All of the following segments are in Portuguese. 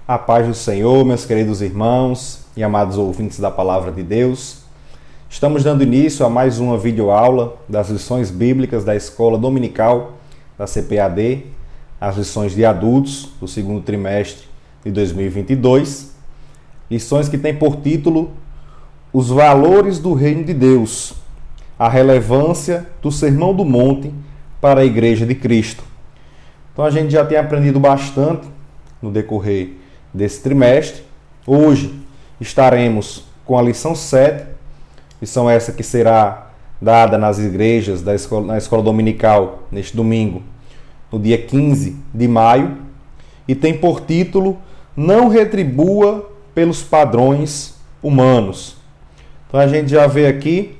A paz do Senhor, meus queridos irmãos e amados ouvintes da Palavra de Deus. Estamos dando início a mais uma videoaula das lições bíblicas da Escola Dominical da CPAD, as lições de adultos do segundo trimestre de 2022. Lições que têm por título Os Valores do Reino de Deus, a relevância do Sermão do Monte para a Igreja de Cristo. Então a gente já tem aprendido bastante no decorrer desse trimestre. Hoje estaremos com a lição 7, lição essa que será dada nas igrejas na escola dominical neste domingo, no dia 15 de maio, e tem por título Não retribua pelos padrões humanos. Então a gente já vê aqui,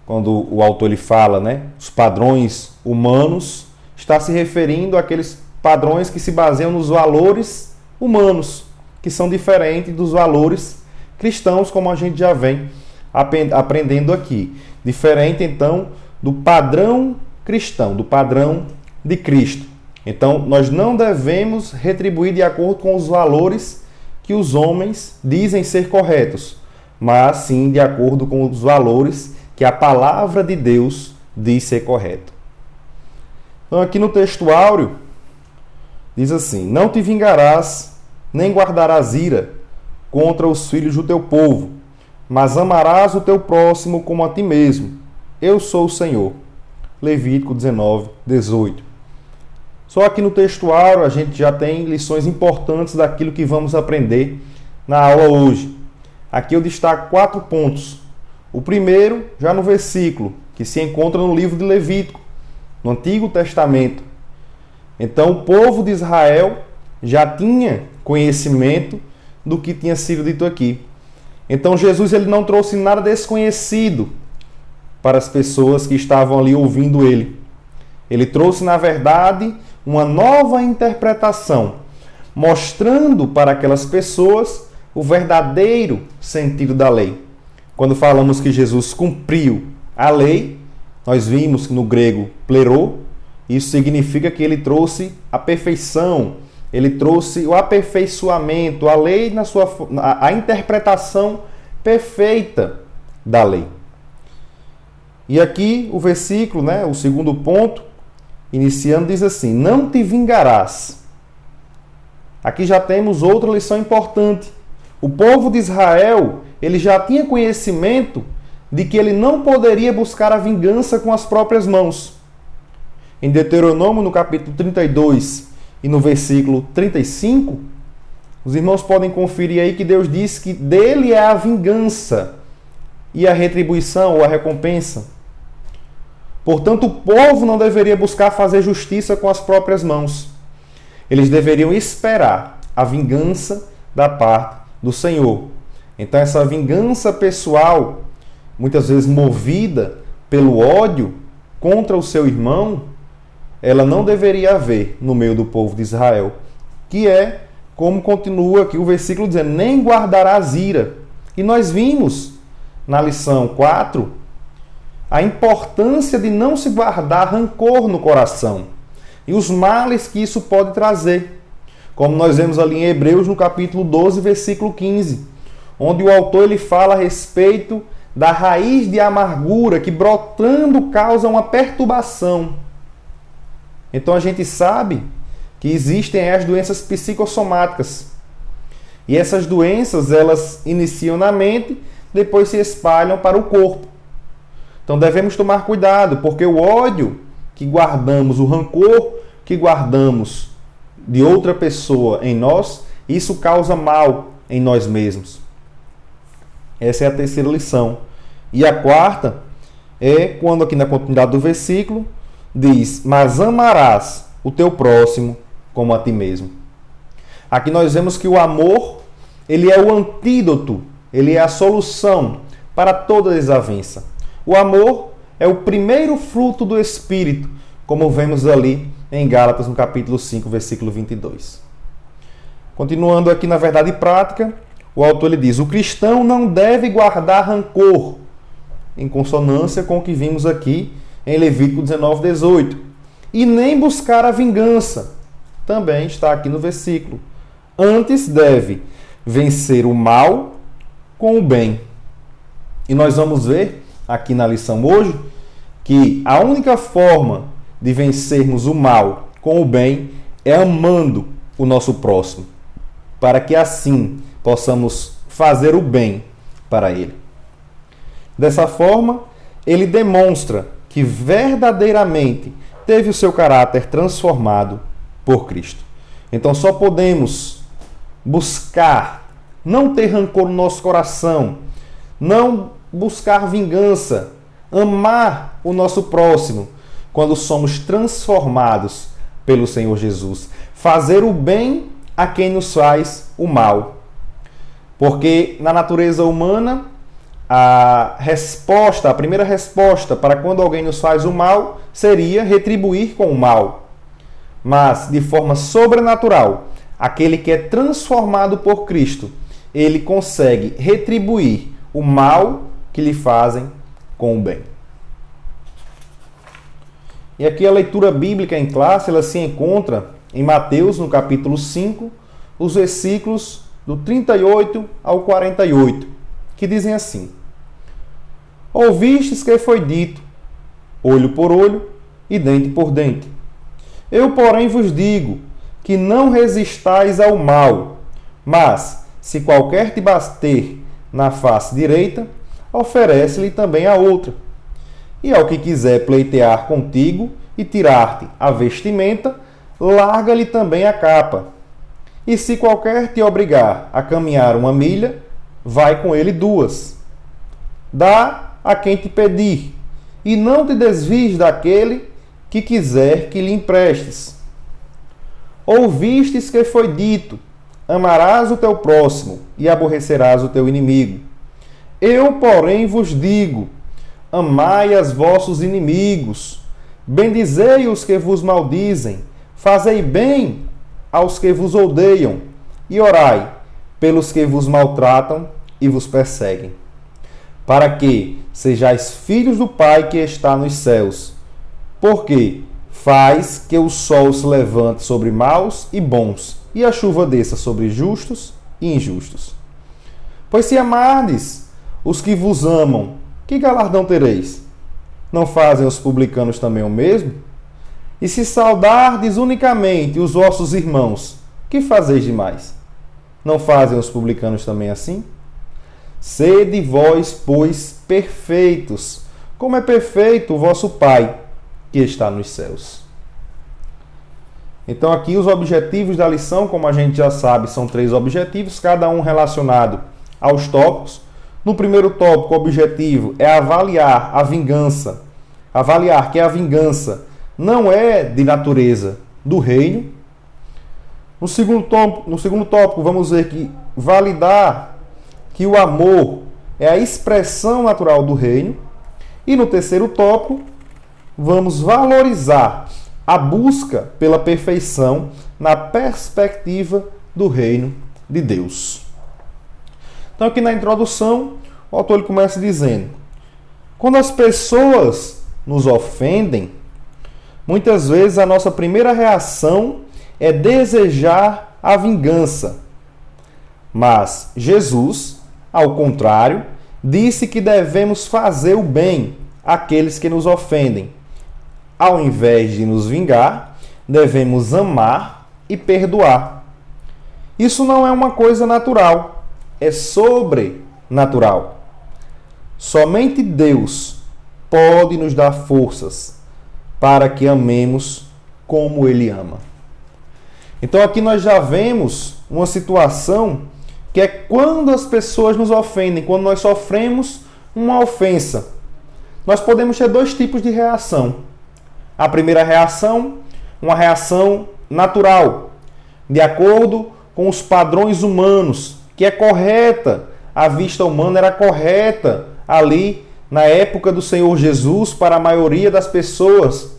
quando o autor ele fala, os padrões humanos, está se referindo àqueles padrões que se baseiam nos valores humanos, que são diferentes dos valores cristãos, como a gente já vem aprendendo aqui. Diferente, então, do padrão cristão, do padrão de Cristo. Então, nós não devemos retribuir de acordo com os valores que os homens dizem ser corretos, mas sim de acordo com os valores que a palavra de Deus diz ser correto. Então, aqui no texto áureo, diz assim: Não te vingarás, nem guardarás ira contra os filhos do teu povo, mas amarás o teu próximo como a ti mesmo. Eu sou o Senhor. Levítico 19, 18. Só aqui no texto áureo a gente já tem lições importantes daquilo que vamos aprender na aula hoje. Aqui eu destaco 4 pontos. O primeiro, já no versículo, que se encontra no livro de Levítico, no Antigo Testamento. Então o povo de Israel já tinha conhecimento do que tinha sido dito aqui. Então Jesus ele não trouxe nada desconhecido para as pessoas que estavam ali ouvindo ele. Ele trouxe, na verdade, uma nova interpretação, mostrando para aquelas pessoas o verdadeiro sentido da lei. Quando falamos que Jesus cumpriu a lei, nós vimos no grego plerô, isso significa que ele trouxe a perfeição, ele trouxe o aperfeiçoamento, a lei a interpretação perfeita da lei. E aqui o versículo, o segundo ponto, iniciando, diz assim: Não te vingarás. Aqui já temos outra lição importante. O povo de Israel, ele já tinha conhecimento de que ele não poderia buscar a vingança com as próprias mãos. Em Deuteronômio, no capítulo 32 e no versículo 35, os irmãos podem conferir aí que Deus diz que dele é a vingança e a retribuição ou a recompensa. Portanto, o povo não deveria buscar fazer justiça com as próprias mãos. Eles deveriam esperar a vingança da parte do Senhor. Então, essa vingança pessoal, muitas vezes movida pelo ódio contra o seu irmão, ela não deveria haver no meio do povo de Israel, que é, como continua aqui o versículo dizendo, nem guardarás ira. E nós vimos na lição 4 a importância de não se guardar rancor no coração e os males que isso pode trazer. Como nós vemos ali em Hebreus, no capítulo 12, versículo 15, onde o autor ele fala a respeito da raiz de amargura que brotando causa uma perturbação. Então a gente sabe que existem as doenças psicossomáticas. E essas doenças, elas iniciam na mente, depois se espalham para o corpo. Então devemos tomar cuidado, porque o ódio que guardamos, o rancor que guardamos de outra pessoa em nós, isso causa mal em nós mesmos. Essa é a terceira lição. E a quarta é quando aqui na continuidade do versículo diz, mas amarás o teu próximo como a ti mesmo. Aqui nós vemos que o amor, ele é o antídoto, ele é a solução para toda desavença. O amor é o primeiro fruto do Espírito, como vemos ali em Gálatas, no capítulo 5, versículo 22. Continuando aqui na verdade prática, o autor ele diz, o cristão não deve guardar rancor, em consonância com o que vimos aqui em Levítico 19, 18. E nem buscar a vingança. Também está aqui no versículo. Antes deve vencer o mal com o bem. E nós vamos ver aqui na lição hoje que a única forma de vencermos o mal com o bem é amando o nosso próximo, para que assim possamos fazer o bem para ele. Dessa forma, ele demonstra que verdadeiramente teve o seu caráter transformado por Cristo. Então só podemos buscar não ter rancor no nosso coração, não buscar vingança, amar o nosso próximo, quando somos transformados pelo Senhor Jesus. Fazer o bem a quem nos faz o mal. Porque na natureza humana, a primeira resposta para quando alguém nos faz o mal seria retribuir com o mal. Mas, de forma sobrenatural, aquele que é transformado por Cristo, ele consegue retribuir o mal que lhe fazem com o bem. E aqui a leitura bíblica em classe, ela se encontra em Mateus, no capítulo 5, os versículos do 38 ao 48, que dizem assim: Ouvistes que foi dito, olho por olho e dente por dente. Eu, porém, vos digo que não resistais ao mal, mas, se qualquer te bater na face direita, oferece-lhe também a outra. E ao que quiser pleitear contigo e tirar-te a vestimenta, larga-lhe também a capa. E se qualquer te obrigar a caminhar 1 milha, vai com ele 2. Dá a quem te pedir, e não te desvies daquele que quiser que lhe emprestes. Ouvistes que foi dito, amarás o teu próximo e aborrecerás o teu inimigo. Eu, porém, vos digo, amai os vossos inimigos, bendizei os que vos maldizem, fazei bem aos que vos odeiam, e orai pelos que vos maltratam e vos perseguem, para que sejais filhos do Pai que está nos céus, porque faz que o sol se levante sobre maus e bons, e a chuva desça sobre justos e injustos. Pois se amardes os que vos amam, que galardão tereis? Não fazem os publicanos também o mesmo? E se saudardes unicamente os vossos irmãos, que fazeis demais? Não fazem os publicanos também assim? Sede vós, pois, perfeitos, como é perfeito o vosso Pai, que está nos céus. Então aqui os objetivos da lição, como a gente já sabe, são 3 objetivos, cada um relacionado aos tópicos. No primeiro tópico, o objetivo é avaliar a vingança, avaliar que a vingança não é de natureza do reino. No segundo tópico, vamos ver que validar que o amor é a expressão natural do reino. E no terceiro tópico, vamos valorizar a busca pela perfeição na perspectiva do reino de Deus. Então aqui na introdução, o autor ele começa dizendo: quando as pessoas nos ofendem, muitas vezes a nossa primeira reação é desejar a vingança. Mas Jesus, ao contrário, disse que devemos fazer o bem àqueles que nos ofendem. Ao invés de nos vingar, devemos amar e perdoar. Isso não é uma coisa natural, é sobrenatural. Somente Deus pode nos dar forças para que amemos como Ele ama. Então aqui nós já vemos uma situação que é quando as pessoas nos ofendem, quando nós sofremos uma ofensa. Nós podemos ter 2 tipos de reação. A primeira reação, uma reação natural, de acordo com os padrões humanos, que é correta, a vista humana era correta ali na época do Senhor Jesus para a maioria das pessoas.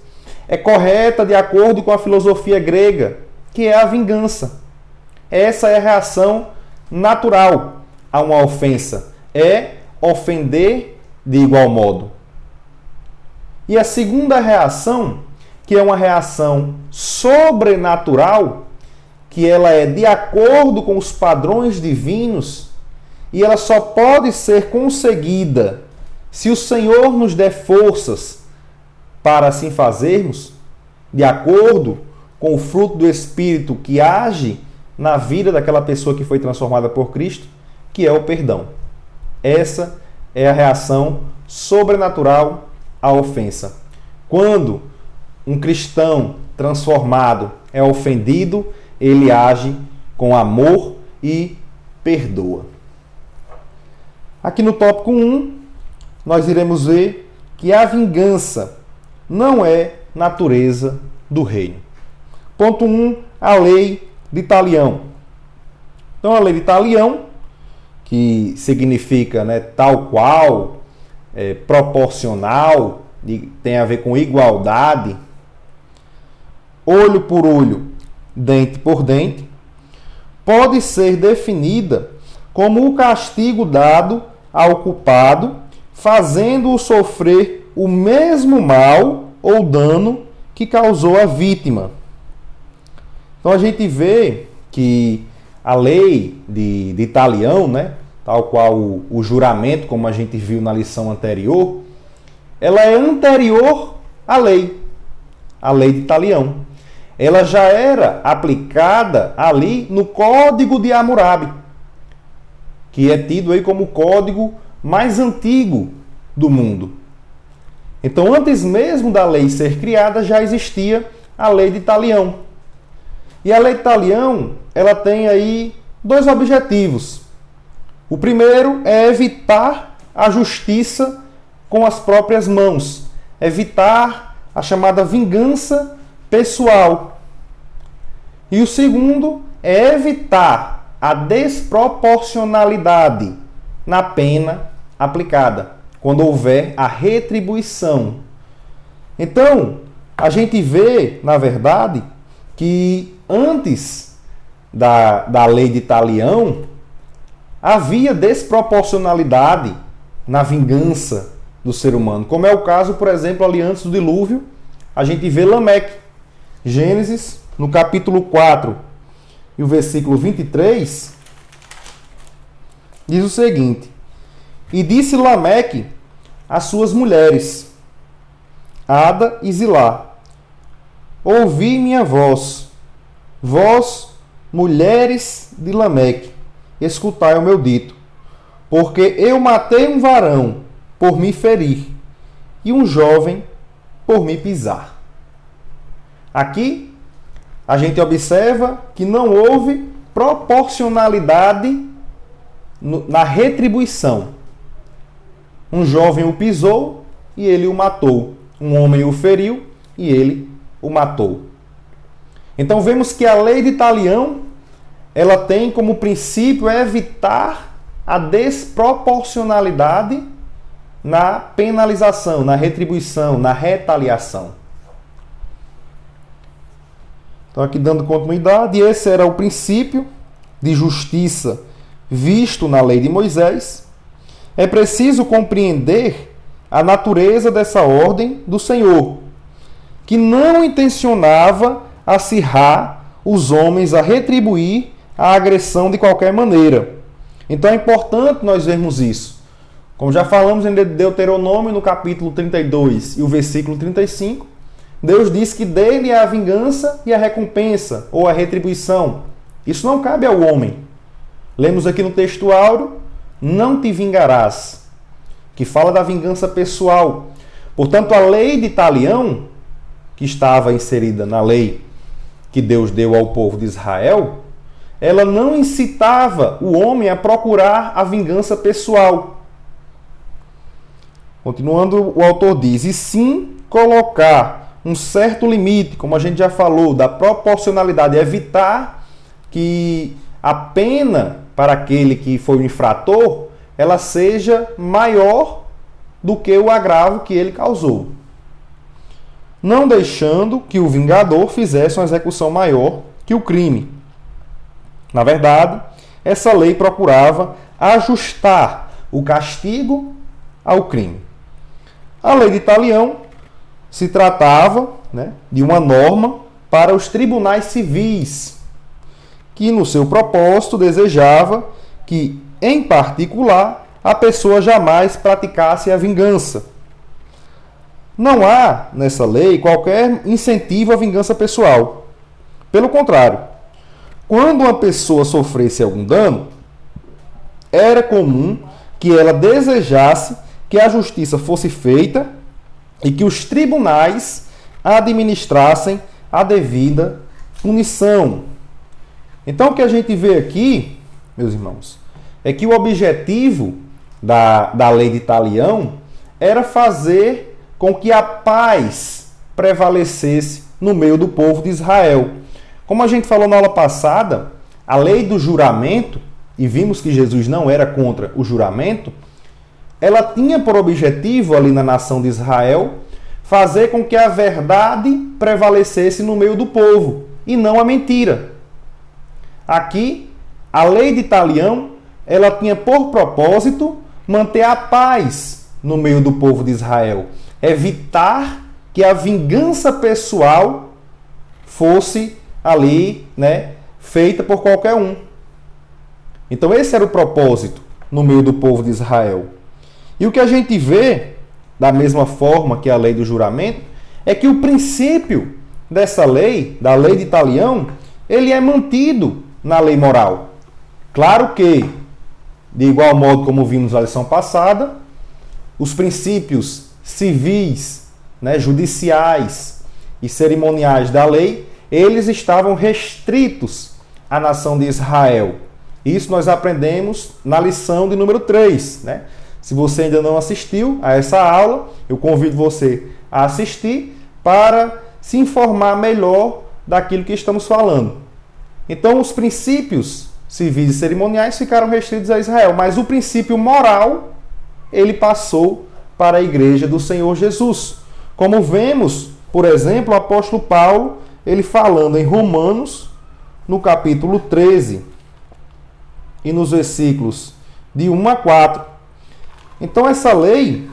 É correta de acordo com a filosofia grega, que é a vingança. Essa é a reação natural a uma ofensa, é ofender de igual modo. E a segunda reação, que é uma reação sobrenatural, que ela é de acordo com os padrões divinos e ela só pode ser conseguida se o Senhor nos der forças para assim fazermos, de acordo com o fruto do Espírito que age na vida daquela pessoa que foi transformada por Cristo, que é o perdão. Essa é a reação sobrenatural à ofensa. Quando um cristão transformado é ofendido, ele age com amor e perdoa. Aqui no tópico 1, nós iremos ver que a vingança não é natureza do reino. Ponto 1, a lei de Talião. Então, a lei de Talião, que significa, tal qual, proporcional, tem a ver com igualdade, olho por olho, dente por dente, pode ser definida como o castigo dado ao culpado, fazendo-o sofrer o mesmo mal ou dano que causou a vítima. Então a gente vê que a lei de Talião, tal qual o juramento, como a gente viu na lição anterior, ela é anterior à lei de Talião. Ela já era aplicada ali no Código de Hammurabi, que é tido aí como o código mais antigo do mundo. Então, antes mesmo da lei ser criada, já existia a lei de Talião. E a lei de Talião, ela tem aí dois objetivos. O primeiro é evitar a justiça com as próprias mãos, evitar a chamada vingança pessoal. E o segundo é evitar a desproporcionalidade na pena aplicada, quando houver a retribuição. Então, a gente vê, na verdade, que antes da lei de Talião, havia desproporcionalidade na vingança do ser humano. Como é o caso, por exemplo, ali antes do dilúvio, a gente vê Lameque. Gênesis, no capítulo 4 e o versículo 23, diz o seguinte: E disse Lameque às suas mulheres, Ada e Zilá, ouvi minha voz, vós, mulheres de Lameque, escutai o meu dito, porque eu matei um varão por me ferir, e um jovem por me pisar. Aqui, a gente observa que não houve proporcionalidade na retribuição. Um jovem o pisou e ele o matou. Um homem o feriu e ele o matou. Então vemos que a lei de Talião, ela tem como princípio evitar a desproporcionalidade na penalização, na retribuição, na retaliação. Então, aqui dando continuidade, esse era o princípio de justiça visto na lei de Moisés. É preciso compreender a natureza dessa ordem do Senhor, que não intencionava acirrar os homens a retribuir a agressão de qualquer maneira. Então é importante nós vermos isso. Como já falamos em Deuteronômio, no capítulo 32 e o versículo 35, Deus diz que dele é a vingança e a recompensa, ou a retribuição. Isso não cabe ao homem. Lemos aqui no texto áureo, não te vingarás, que fala da vingança pessoal. Portanto, a lei de Talião, que estava inserida na lei que Deus deu ao povo de Israel, ela não incitava o homem a procurar a vingança pessoal. Continuando, o autor diz, e sim colocar um certo limite, como a gente já falou, da proporcionalidade, evitar que a pena para aquele que foi o infrator, ela seja maior do que o agravo que ele causou. Não deixando que o vingador fizesse uma execução maior que o crime. Na verdade, essa lei procurava ajustar o castigo ao crime. A lei de Talião se tratava de uma norma para os tribunais civis. que no seu propósito desejava que, em particular, a pessoa jamais praticasse a vingança. Não há, nessa lei, qualquer incentivo à vingança pessoal. Pelo contrário, quando uma pessoa sofresse algum dano, era comum que ela desejasse que a justiça fosse feita e que os tribunais administrassem a devida punição. Então, o que a gente vê aqui, meus irmãos, é que o objetivo da lei de Talião era fazer com que a paz prevalecesse no meio do povo de Israel. Como a gente falou na aula passada, a lei do juramento, e vimos que Jesus não era contra o juramento, ela tinha por objetivo ali na nação de Israel fazer com que a verdade prevalecesse no meio do povo e não a mentira. Aqui, a lei de Talião, ela tinha por propósito manter a paz no meio do povo de Israel, evitar que a vingança pessoal fosse ali, feita por qualquer um. Então esse era o propósito no meio do povo de Israel. E o que a gente vê, da mesma forma que a lei do juramento, é que o princípio dessa lei, da lei de Talião, ele é mantido na lei moral. Claro que, de igual modo como vimos na lição passada, os princípios civis, judiciais e cerimoniais da lei, eles estavam restritos à nação de Israel. Isso nós aprendemos na lição de número 3. Se você ainda não assistiu a essa aula, eu convido você a assistir para se informar melhor daquilo que estamos falando. Então, os princípios civis e cerimoniais ficaram restritos a Israel, mas o princípio moral, ele passou para a igreja do Senhor Jesus. Como vemos, por exemplo, o apóstolo Paulo, ele falando em Romanos, no capítulo 13, e nos versículos de 1 a 4. Então, essa lei,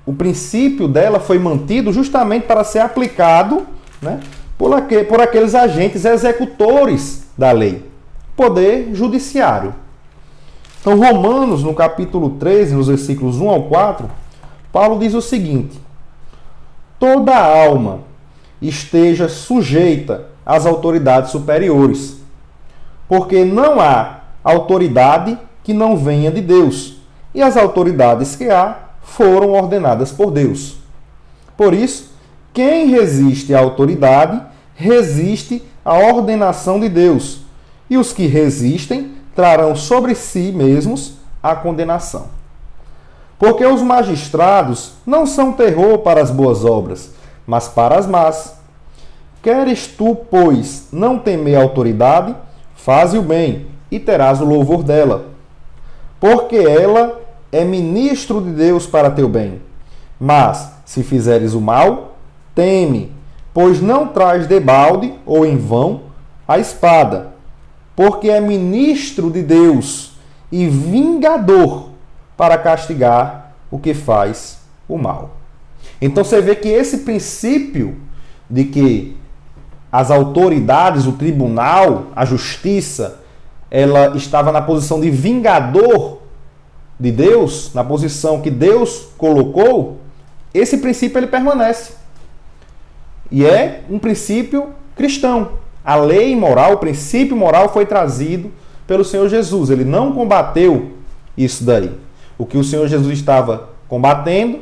o princípio dela foi mantido justamente para ser aplicado por aqueles agentes executores da lei, poder judiciário. Então, Romanos, no capítulo 13, nos versículos 1 ao 4, Paulo diz o seguinte: toda alma esteja sujeita às autoridades superiores, porque não há autoridade que não venha de Deus, e as autoridades que há foram ordenadas por Deus. Por isso, quem resiste à autoridade, resiste à ordenação de Deus, e os que resistem trarão sobre si mesmos a condenação. Porque os magistrados não são terror para as boas obras, mas para as más. Queres tu, pois, não temer a autoridade, faze o bem, e terás o louvor dela. Porque ela é ministro de Deus para teu bem. Mas, se fizeres o mal, teme, pois não traz debalde ou em vão a espada, porque é ministro de Deus e vingador para castigar o que faz o mal. Então você vê que esse princípio de que as autoridades, o tribunal, a justiça, ela estava na posição de vingador de Deus, na posição que Deus colocou, esse princípio ele permanece. E é um princípio cristão. A lei moral, o princípio moral foi trazido pelo Senhor Jesus. Ele não combateu isso daí. O que o Senhor Jesus estava combatendo,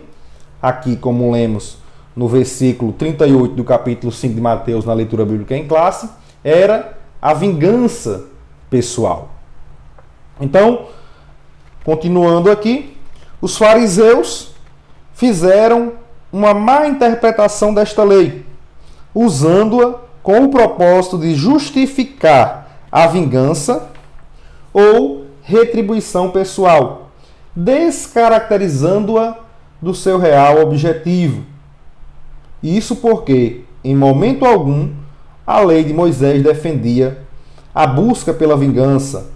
aqui como lemos no versículo 38 do capítulo 5 de Mateus, na leitura bíblica em classe, era a vingança pessoal. Então, continuando aqui, os fariseus fizeram uma má interpretação desta lei, usando-a com o propósito de justificar a vingança ou retribuição pessoal, descaracterizando-a do seu real objetivo. Isso porque, em momento algum, a lei de Moisés defendia a busca pela vingança,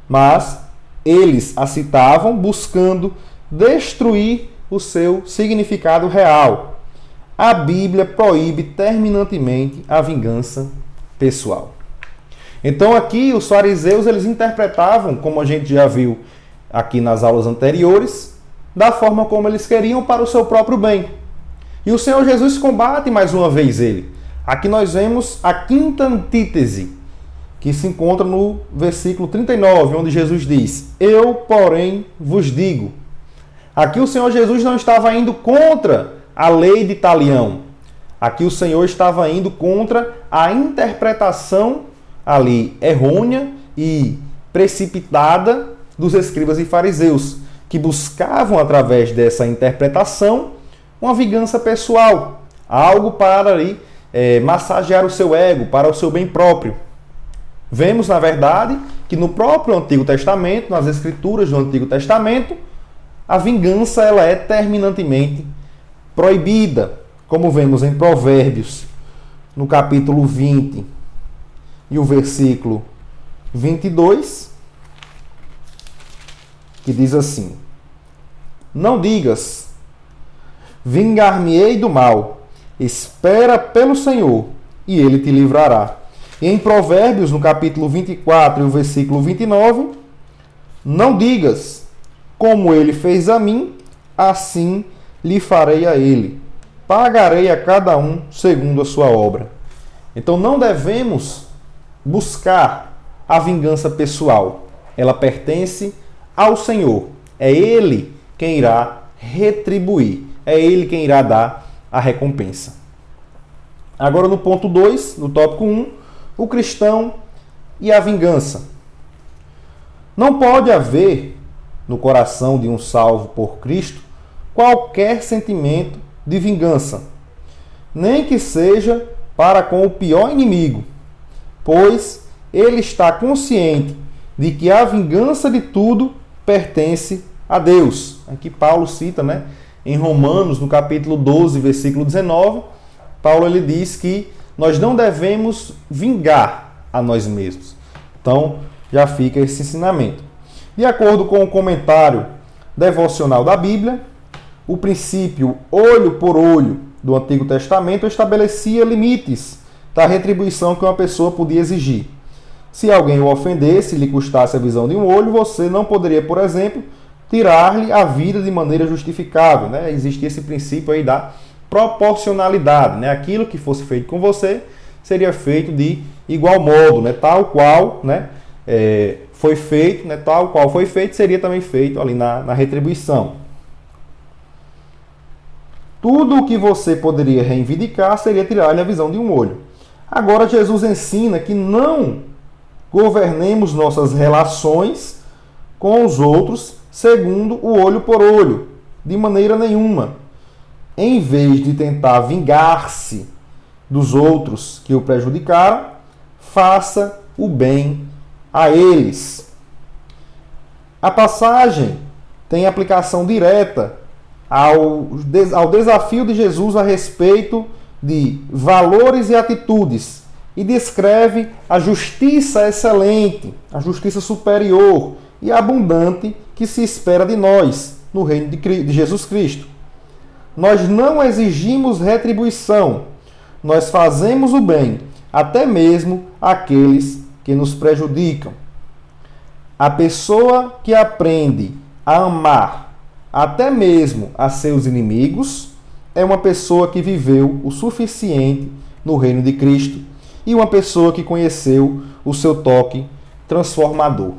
mas eles a citavam buscando destruir o seu significado real. A Bíblia proíbe terminantemente a vingança pessoal. Então aqui os fariseus eles interpretavam, como a gente já viu aqui nas aulas anteriores, da forma como eles queriam para o seu próprio bem. E o Senhor Jesus combate mais uma vez ele. Aqui nós vemos a quinta antítese, que se encontra no versículo 39, onde Jesus diz: Eu, porém, vos digo. Aqui o Senhor Jesus não estava indo contra a lei de Talião. Aqui o Senhor estava indo contra a interpretação ali errônea e precipitada dos escribas e fariseus, que buscavam, através dessa interpretação, uma vingança pessoal, algo para ali, massagear o seu ego, para o seu bem próprio. Vemos, na verdade, que no próprio Antigo Testamento, nas Escrituras do Antigo Testamento, a vingança ela é terminantemente proibida, como vemos em Provérbios, no capítulo 20 e o versículo 22, que diz assim: Não digas, vingar-me-ei do mal, espera pelo Senhor, e ele te livrará. E em Provérbios, no capítulo 24 e o versículo 29, não digas, como ele fez a mim, assim lhe farei a ele. Pagarei a cada um segundo a sua obra. Então não devemos buscar a vingança pessoal. Ela pertence ao Senhor. É Ele quem irá retribuir. É Ele quem irá dar a recompensa. Agora no ponto 2, no tópico 1, o cristão e a vingança. Não pode haver no coração de um salvo por Cristo qualquer sentimento de vingança, nem que seja para com o pior inimigo, pois ele está consciente de que a vingança de tudo pertence a Deus. Aqui Paulo cita, em Romanos, no capítulo 12, versículo 19, Paulo ele diz que nós não devemos vingar a nós mesmos. Então, já fica esse ensinamento. De acordo com o comentário devocional da Bíblia, o princípio olho por olho do Antigo Testamento estabelecia limites da retribuição que uma pessoa podia exigir. Se alguém o ofendesse e lhe custasse a visão de um olho, você não poderia, por exemplo, tirar-lhe a vida de maneira justificável. Existia esse princípio aí da proporcionalidade. Aquilo que fosse feito com você seria feito de igual modo, tal qual foi feito, tal qual foi feito, seria também feito ali na retribuição. Tudo o que você poderia reivindicar seria tirar-lhe a visão de um olho. Agora Jesus ensina que não governemos nossas relações com os outros segundo o olho por olho, de maneira nenhuma. Em vez de tentar vingar-se dos outros que o prejudicaram, faça o bem a eles. A passagem tem aplicação direta ao desafio de Jesus a respeito de valores e atitudes e descreve a justiça excelente, a justiça superior e abundante que se espera de nós no reino de Jesus Cristo. Nós não exigimos retribuição, nós fazemos o bem, até mesmo àqueles que nos prejudicam. A pessoa que aprende a amar até mesmo a seus inimigos é uma pessoa que viveu o suficiente no reino de Cristo e uma pessoa que conheceu o seu toque transformador.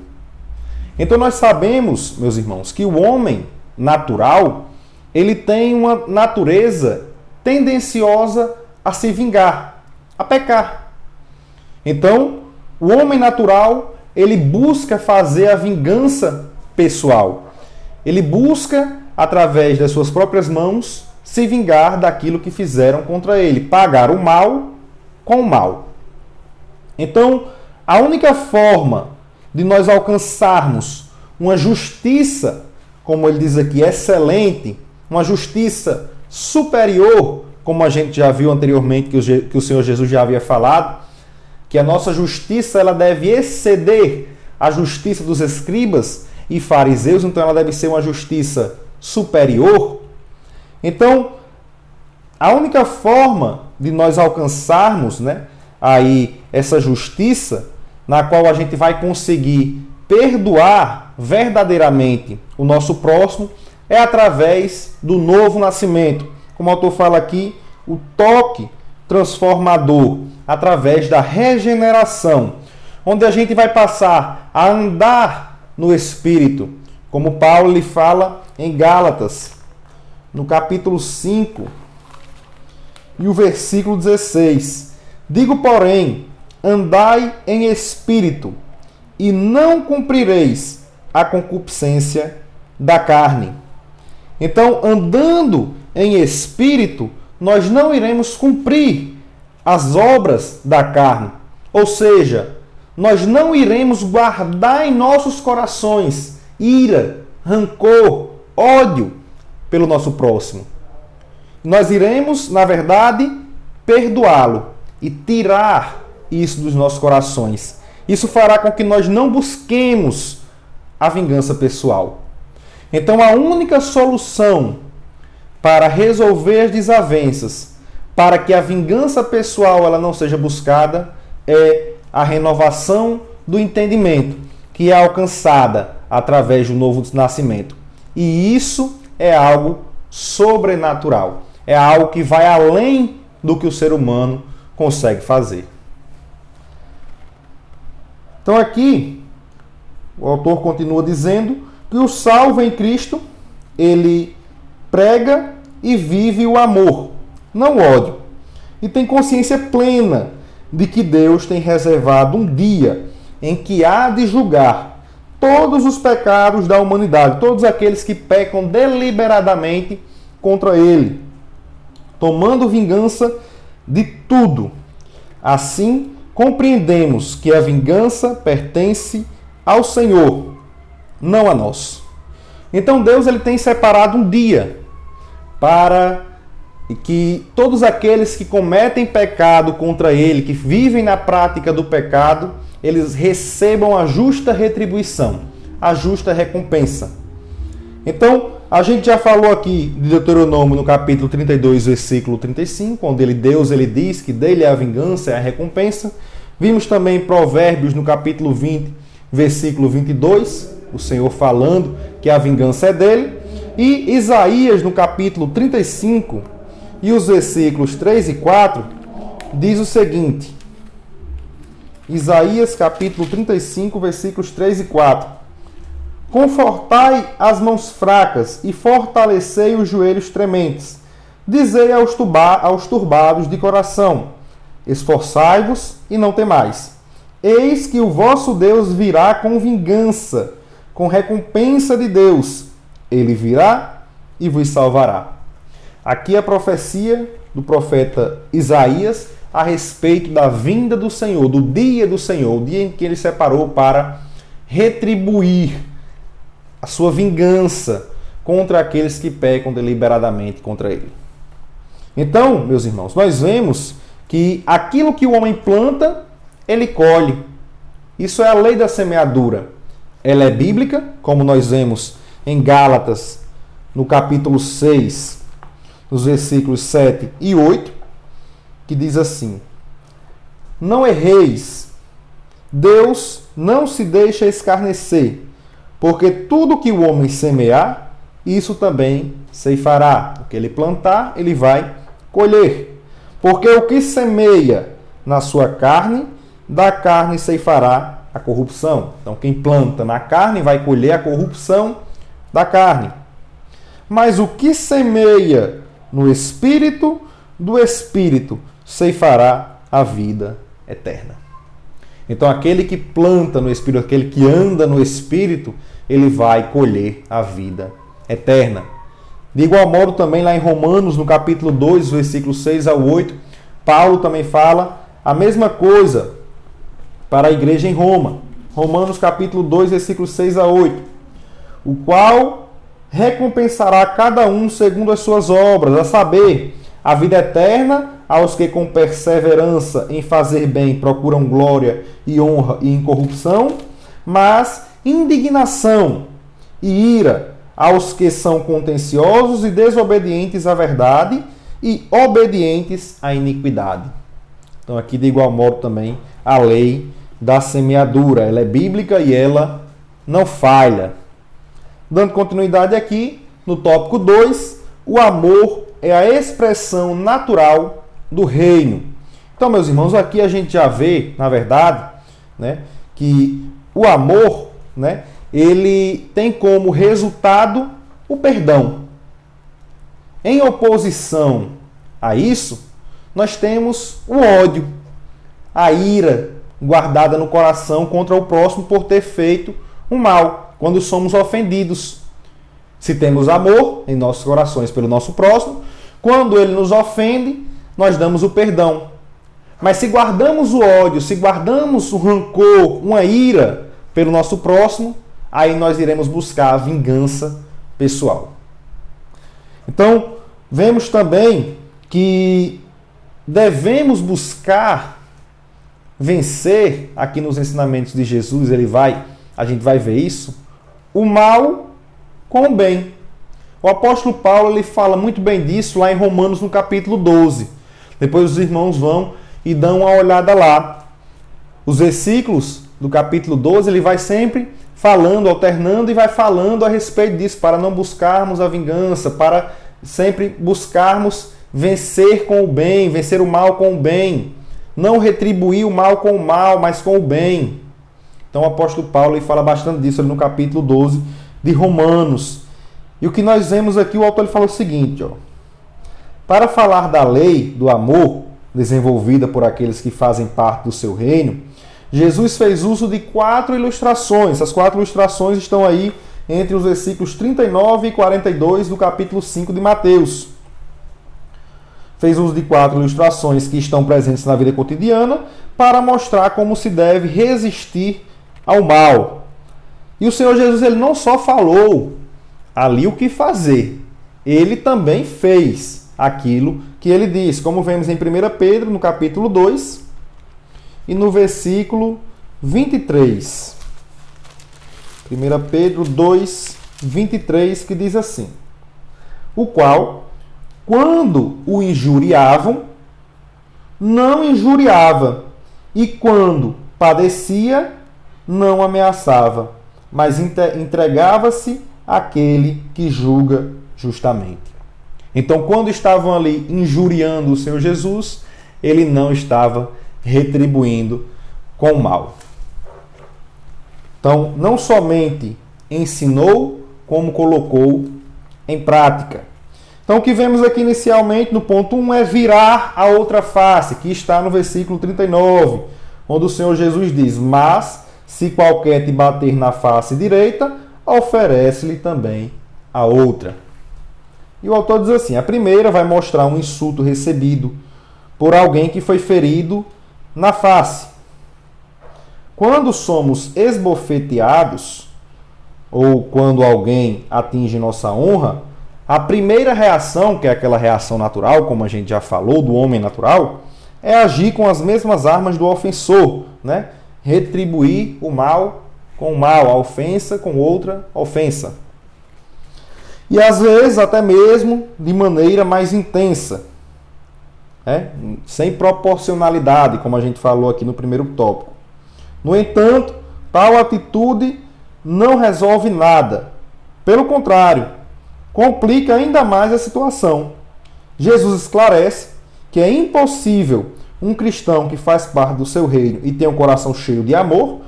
Então nós sabemos, meus irmãos, que o homem natural, ele tem uma natureza tendenciosa a se vingar, a pecar. Então, o homem natural, ele busca fazer a vingança pessoal. Ele busca, através das suas próprias mãos, se vingar daquilo que fizeram contra ele, pagar o mal com o mal. Então, a única forma de nós alcançarmos uma justiça, como ele diz aqui, excelente, uma justiça superior, como a gente já viu anteriormente que o Senhor Jesus já havia falado, que a nossa justiça ela deve exceder a justiça dos escribas e fariseus, então ela deve ser uma justiça superior. Então, a única forma de nós alcançarmos aí essa justiça na qual a gente vai conseguir perdoar verdadeiramente o nosso próximo é através do novo nascimento. Como o autor fala aqui, o toque transformador, através da regeneração, onde a gente vai passar a andar no Espírito, como Paulo lhe fala em Gálatas, no capítulo 5 e o versículo 16. Digo, porém, andai em Espírito, e não cumprireis a concupiscência da carne. Então, andando em Espírito, nós não iremos cumprir as obras da carne. Ou seja, nós não iremos guardar em nossos corações ira, rancor, ódio pelo nosso próximo. Nós iremos, na verdade, perdoá-lo e tirar isso dos nossos corações. Isso fará com que nós não busquemos a vingança pessoal. Então, a única solução para resolver as desavenças, para que a vingança pessoal ela não seja buscada, é a renovação do entendimento, que é alcançada através do novo nascimento. E isso é algo sobrenatural. É algo que vai além do que o ser humano consegue fazer. Então aqui, o autor continua dizendo que o salvo em Cristo, ele prega e vive o amor, não o ódio. E tem consciência plena de que Deus tem reservado um dia em que há de julgar todos os pecados da humanidade, todos aqueles que pecam deliberadamente contra Ele, tomando vingança de tudo. Assim, compreendemos que a vingança pertence ao Senhor, não a nós. Então Deus ele tem separado um dia para que todos aqueles que cometem pecado contra Ele, que vivem na prática do pecado, eles recebam a justa retribuição, a justa recompensa. Então, a gente já falou aqui de Deuteronômio no capítulo 32, versículo 35, onde Deus diz que dele é a vingança, é a recompensa. Vimos também Provérbios no capítulo 20, versículo 22, o Senhor falando que a vingança é dele. E Isaías no capítulo 35 e os versículos 3 e 4 diz o seguinte. Isaías capítulo 35, versículos 3 e 4. Confortai as mãos fracas e fortalecei os joelhos trementes. Dizei aos turbados de coração: esforçai-vos e não temais. Eis que o vosso Deus virá com vingança, com recompensa de Deus. Ele virá e vos salvará. Aqui a profecia do profeta Isaías a respeito da vinda do Senhor, do dia do Senhor, o dia em que ele separou para retribuir a sua vingança contra aqueles que pecam deliberadamente contra ele. Então, meus irmãos, nós vemos que aquilo que o homem planta, ele colhe. Isso é a lei da semeadura. Ela é bíblica, como nós vemos em Gálatas, no capítulo 6, nos versículos 7 e 8, que diz assim: não erreis, Deus não se deixa escarnecer, porque tudo que o homem semear, isso também ceifará. O que ele plantar, ele vai colher. Porque o que semeia na sua carne, da carne ceifará a corrupção. Então, quem planta na carne vai colher a corrupção da carne. Mas o que semeia no Espírito, do Espírito ceifará a vida eterna. Então, aquele que planta no Espírito, aquele que anda no Espírito, ele vai colher a vida eterna. De igual modo, também lá em Romanos, no capítulo 2, versículos 6 ao 8, Paulo também fala a mesma coisa para a igreja em Roma. Romanos capítulo 2, versículos 6 a 8. O qual recompensará cada um segundo as suas obras, a saber, a vida eterna aos que com perseverança em fazer bem procuram glória e honra e incorrupção, mas indignação e ira aos que são contenciosos e desobedientes à verdade e obedientes à iniquidade. Então aqui de igual modo também a lei da semeadura. Ela é bíblica e ela não falha. Dando continuidade aqui, no tópico 2, o amor é a expressão natural do reino. Então, meus irmãos, aqui a gente já vê, na verdade, né, que o amor, né, ele tem como resultado o perdão. Em oposição a isso, nós temos o ódio, a ira guardada no coração contra o próximo por ter feito um mal, quando somos ofendidos. Se temos amor em nossos corações pelo nosso próximo, quando ele nos ofende, nós damos o perdão. Mas se guardamos o ódio, se guardamos o rancor, uma ira pelo nosso próximo, aí nós iremos buscar a vingança pessoal. Então, vemos também que devemos buscar vencer, aqui nos ensinamentos de Jesus, a gente vai ver isso, o mal com o bem. O apóstolo Paulo ele fala muito bem disso lá em Romanos, no capítulo 12. Depois os irmãos vão e dão uma olhada lá. Os versículos do capítulo 12, ele vai sempre falando, alternando e vai falando a respeito disso, para não buscarmos a vingança, para sempre buscarmos vencer com o bem, vencer o mal com o bem. Não retribuir o mal com o mal, mas com o bem. Então o apóstolo Paulo ele fala bastante disso ali no capítulo 12 de Romanos. E o que nós vemos aqui, o autor ele fala o seguinte, ó. Para falar da lei do amor, desenvolvida por aqueles que fazem parte do seu reino, Jesus fez uso de 4 ilustrações. Essas 4 ilustrações estão aí entre os versículos 39 e 42 do capítulo 5 de Mateus. Fez uso de 4 ilustrações que estão presentes na vida cotidiana para mostrar como se deve resistir ao mal. E o Senhor Jesus ele não só falou ali o que fazer, ele também fez aquilo que ele disse, como vemos em 1 Pedro, no capítulo 2, e no versículo 23. 1 Pedro 2, 23, que diz assim: o qual, quando o injuriavam, não injuriava, e quando padecia, não ameaçava, mas entregava-se àquele que julga justamente. Então, quando estavam ali injuriando o Senhor Jesus, ele não estava retribuindo com o mal. Então, não somente ensinou, como colocou em prática. Então, o que vemos aqui inicialmente no ponto 1 é virar a outra face, que está no versículo 39, onde o Senhor Jesus diz: mas, se qualquer te bater na face direita, oferece-lhe também a outra. E o autor diz assim: a primeira vai mostrar um insulto recebido por alguém que foi ferido na face. Quando somos esbofeteados, ou quando alguém atinge nossa honra, a primeira reação, que é aquela reação natural, como a gente já falou, do homem natural, é agir com as mesmas armas do ofensor, né? Retribuir o mal com o mal, a ofensa com outra ofensa. E às vezes até mesmo de maneira mais intensa, né? Sem proporcionalidade, como a gente falou aqui no primeiro tópico. No entanto, tal atitude não resolve nada. Pelo contrário, complica ainda mais a situação. Jesus esclarece que é impossível um cristão que faz parte do seu reino e tem um coração cheio de amor,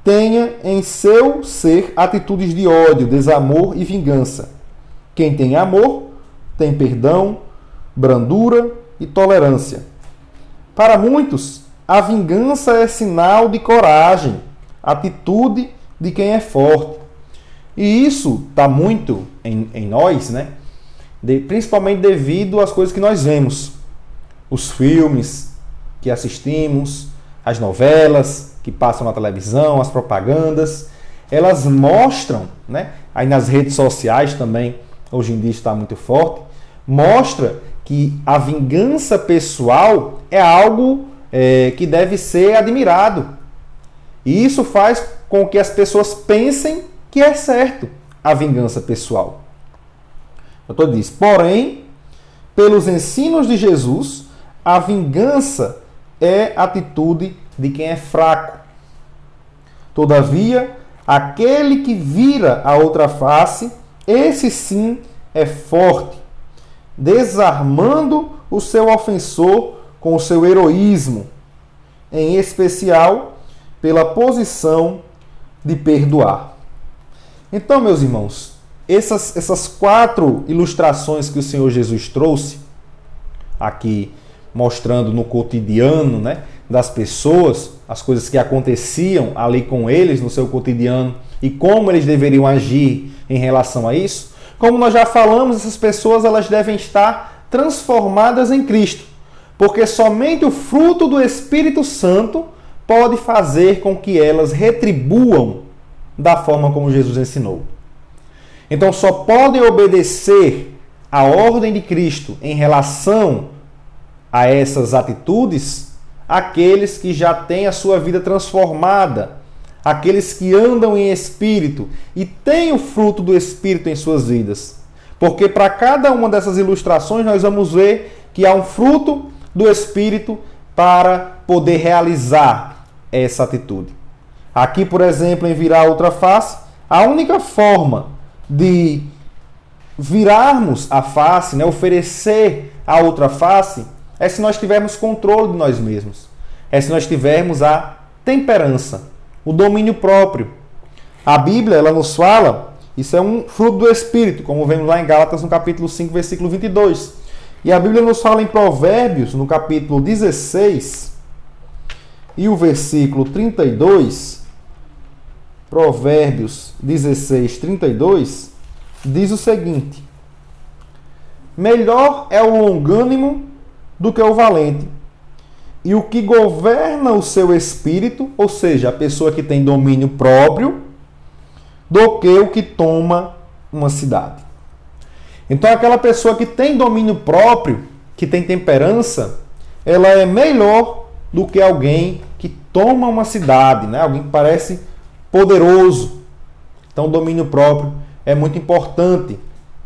tenha em seu ser atitudes de ódio, desamor e vingança. Quem tem amor, tem perdão, brandura e tolerância. Para muitos, a vingança é sinal de coragem, atitude de quem é forte. E isso está muito em nós, né? Principalmente devido às coisas que nós vemos. Os filmes que assistimos, as novelas que passam na televisão, as propagandas, elas mostram, né? Aí nas redes sociais também, hoje em dia está muito forte, mostra que a vingança pessoal é algo que deve ser admirado. E isso faz com que as pessoas pensem que é certo a vingança pessoal. O autor diz: porém, pelos ensinos de Jesus, a vingança é atitude de quem é fraco. Todavia, aquele que vira a outra face, esse sim é forte, desarmando o seu ofensor com o seu heroísmo, em especial pela posição de perdoar. Então, meus irmãos, essas 4 ilustrações que o Senhor Jesus trouxe aqui, mostrando no cotidiano, né, das pessoas, as coisas que aconteciam ali com eles no seu cotidiano e como eles deveriam agir em relação a isso. Como nós já falamos, essas pessoas elas devem estar transformadas em Cristo, porque somente o fruto do Espírito Santo pode fazer com que elas retribuam da forma como Jesus ensinou. Então só podem obedecer à ordem de Cristo em relação a essas atitudes aqueles que já têm a sua vida transformada, aqueles que andam em Espírito e têm o fruto do Espírito em suas vidas. Porque para cada uma dessas ilustrações nós vamos ver que há um fruto do Espírito para poder realizar essa atitude. Aqui, por exemplo, em virar a outra face, a única forma de virarmos a face, né, oferecer a outra face, é se nós tivermos controle de nós mesmos. É se nós tivermos a temperança, o domínio próprio. A Bíblia, ela nos fala, isso é um fruto do Espírito, como vemos lá em Gálatas, no capítulo 5, versículo 22. E a Bíblia nos fala em Provérbios, no capítulo 16, e o versículo 32, Provérbios 16, 32, diz o seguinte: melhor é o longânimo do que o valente, e o que governa o seu espírito, ou seja, a pessoa que tem domínio próprio, do que o que toma uma cidade. Então, aquela pessoa que tem domínio próprio, que tem temperança, ela é melhor do que alguém que toma uma cidade, né? Alguém que parece poderoso. Então, o domínio próprio é muito importante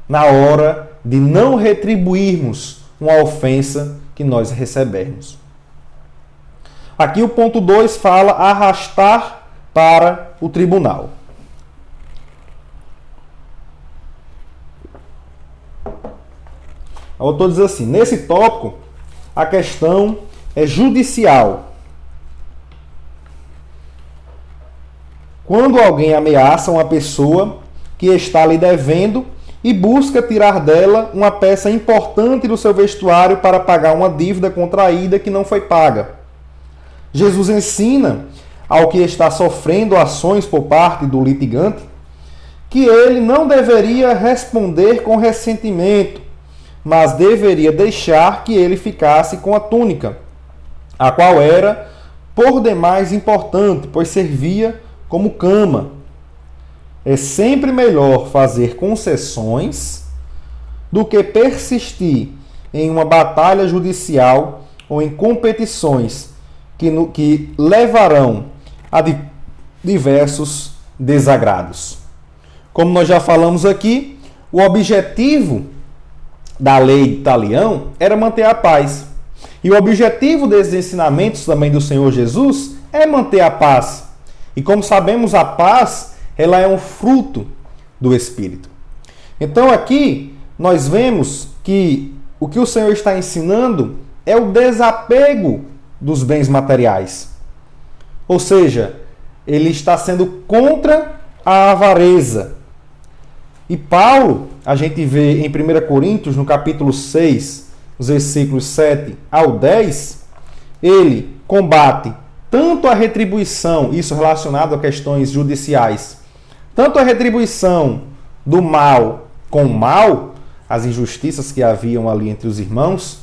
na hora de não retribuirmos uma ofensa que nós recebermos. Aqui o ponto 2 fala arrastar para o tribunal. O autor diz assim: nesse tópico, a questão é judicial. Quando alguém ameaça uma pessoa que está lhe devendo e busca tirar dela uma peça importante do seu vestuário para pagar uma dívida contraída que não foi paga. Jesus ensina ao que está sofrendo ações por parte do litigante que ele não deveria responder com ressentimento, mas deveria deixar que ele ficasse com a túnica, a qual era por demais importante, pois servia como cama. É sempre melhor fazer concessões do que persistir em uma batalha judicial ou em competições que levarão a diversos desagrados. Como nós já falamos aqui, o objetivo da lei de Talião era manter a paz. E o objetivo desses ensinamentos também do Senhor Jesus é manter a paz. E como sabemos, a paz, ela é um fruto do Espírito. Então aqui nós vemos que o que o Senhor está ensinando é o desapego dos bens materiais. Ou seja, ele está sendo contra a avareza. E Paulo, a gente vê em 1 Coríntios, no capítulo 6, os versículos 7 ao 10, ele combate tanto a retribuição, isso relacionado a questões judiciais, tanto a retribuição do mal com o mal, as injustiças que haviam ali entre os irmãos,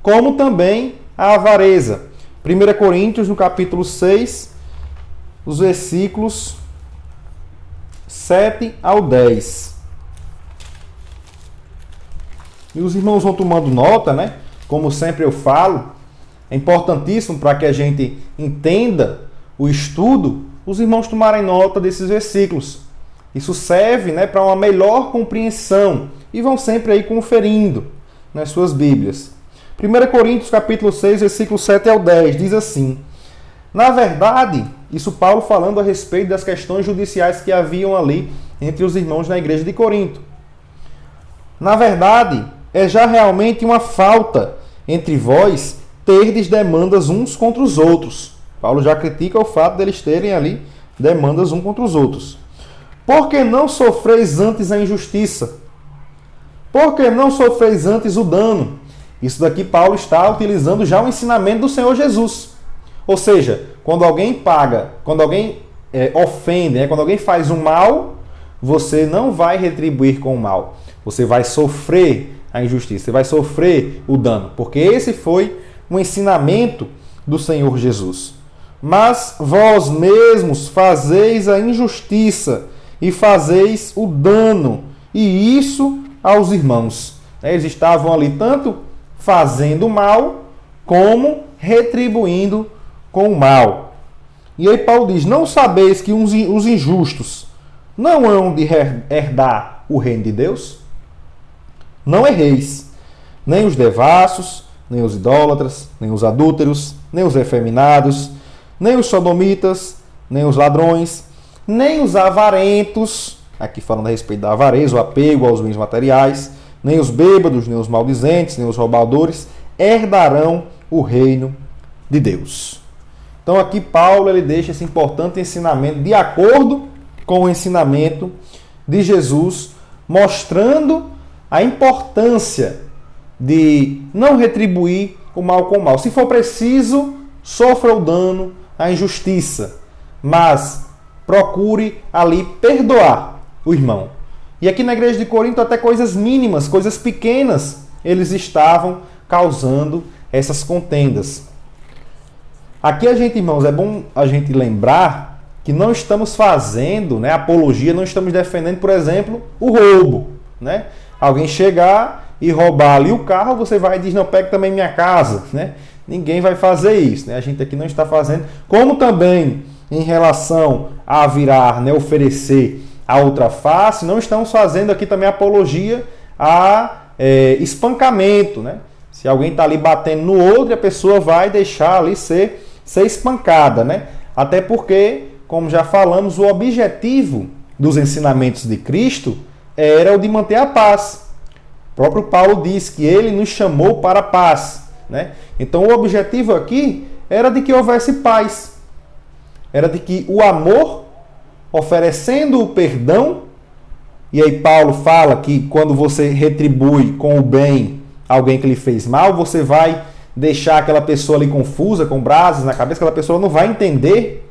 como também a avareza. 1 Coríntios, no capítulo 6, os versículos 7 ao 10. E os irmãos vão tomando nota, né? Como sempre eu falo, é importantíssimo para que a gente entenda o estudo, os irmãos tomarem nota desses versículos. Isso serve, né, para uma melhor compreensão e vão sempre aí conferindo nas suas Bíblias. 1 Coríntios capítulo 6, versículo 7 ao 10, diz assim: na verdade, Isso Paulo falando a respeito das questões judiciais que haviam ali entre os irmãos na igreja de Corinto. Na verdade, é já realmente uma falta entre vós terdes demandas uns contra os outros. Paulo já critica o fato deles terem ali demandas uns contra os outros. Por que não sofreis antes a injustiça? Por que não sofreis antes o dano? Isso daqui Paulo está utilizando já o ensinamento do Senhor Jesus. Ou seja, quando alguém paga, quando alguém ofende, quando alguém faz um mal, você não vai retribuir com o mal. Você vai sofrer a injustiça, você vai sofrer o dano. Porque esse foi o ensinamento do Senhor Jesus. Mas vós mesmos fazeis a injustiça e fazeis o dano, e isso aos irmãos. Eles estavam ali tanto fazendo mal, como retribuindo com o mal. E aí Paulo diz, não sabeis que os injustos não hão de herdar o reino de Deus? Não erreis, nem os devassos, nem os idólatras, nem os adúlteros, nem os efeminados, nem os sodomitas, nem os ladrões, nem os avarentos, aqui falando a respeito da avareza, o apego aos bens materiais, nem os bêbados, nem os maldizentes, nem os roubadores, herdarão o reino de Deus. Então aqui Paulo ele deixa esse importante ensinamento de acordo com o ensinamento de Jesus, mostrando a importância de não retribuir o mal com o mal. Se for preciso, sofra o dano, a injustiça, mas procure ali perdoar o irmão. E aqui na igreja de Corinto até coisas mínimas, coisas pequenas, eles estavam causando essas contendas. Aqui irmãos, é bom a gente lembrar que não estamos fazendo, apologia, não estamos defendendo, por exemplo, o roubo, Alguém chegar e roubar ali o carro, você vai e diz, não, pega também minha casa, Ninguém vai fazer isso, A gente aqui não está fazendo. Como também em relação a virar, oferecer a outra face, não estamos fazendo aqui também apologia a espancamento, Se alguém está ali batendo no outro, a pessoa vai deixar ali ser espancada, Até porque, como já falamos, o objetivo dos ensinamentos de Cristo era o de manter a paz. O próprio Paulo diz que ele nos chamou para a paz, Então o objetivo aqui era de que houvesse paz. Era de que o amor, oferecendo o perdão, e aí Paulo fala que quando você retribui com o bem alguém que lhe fez mal, você vai deixar aquela pessoa ali confusa, com brasas na cabeça, aquela pessoa não vai entender,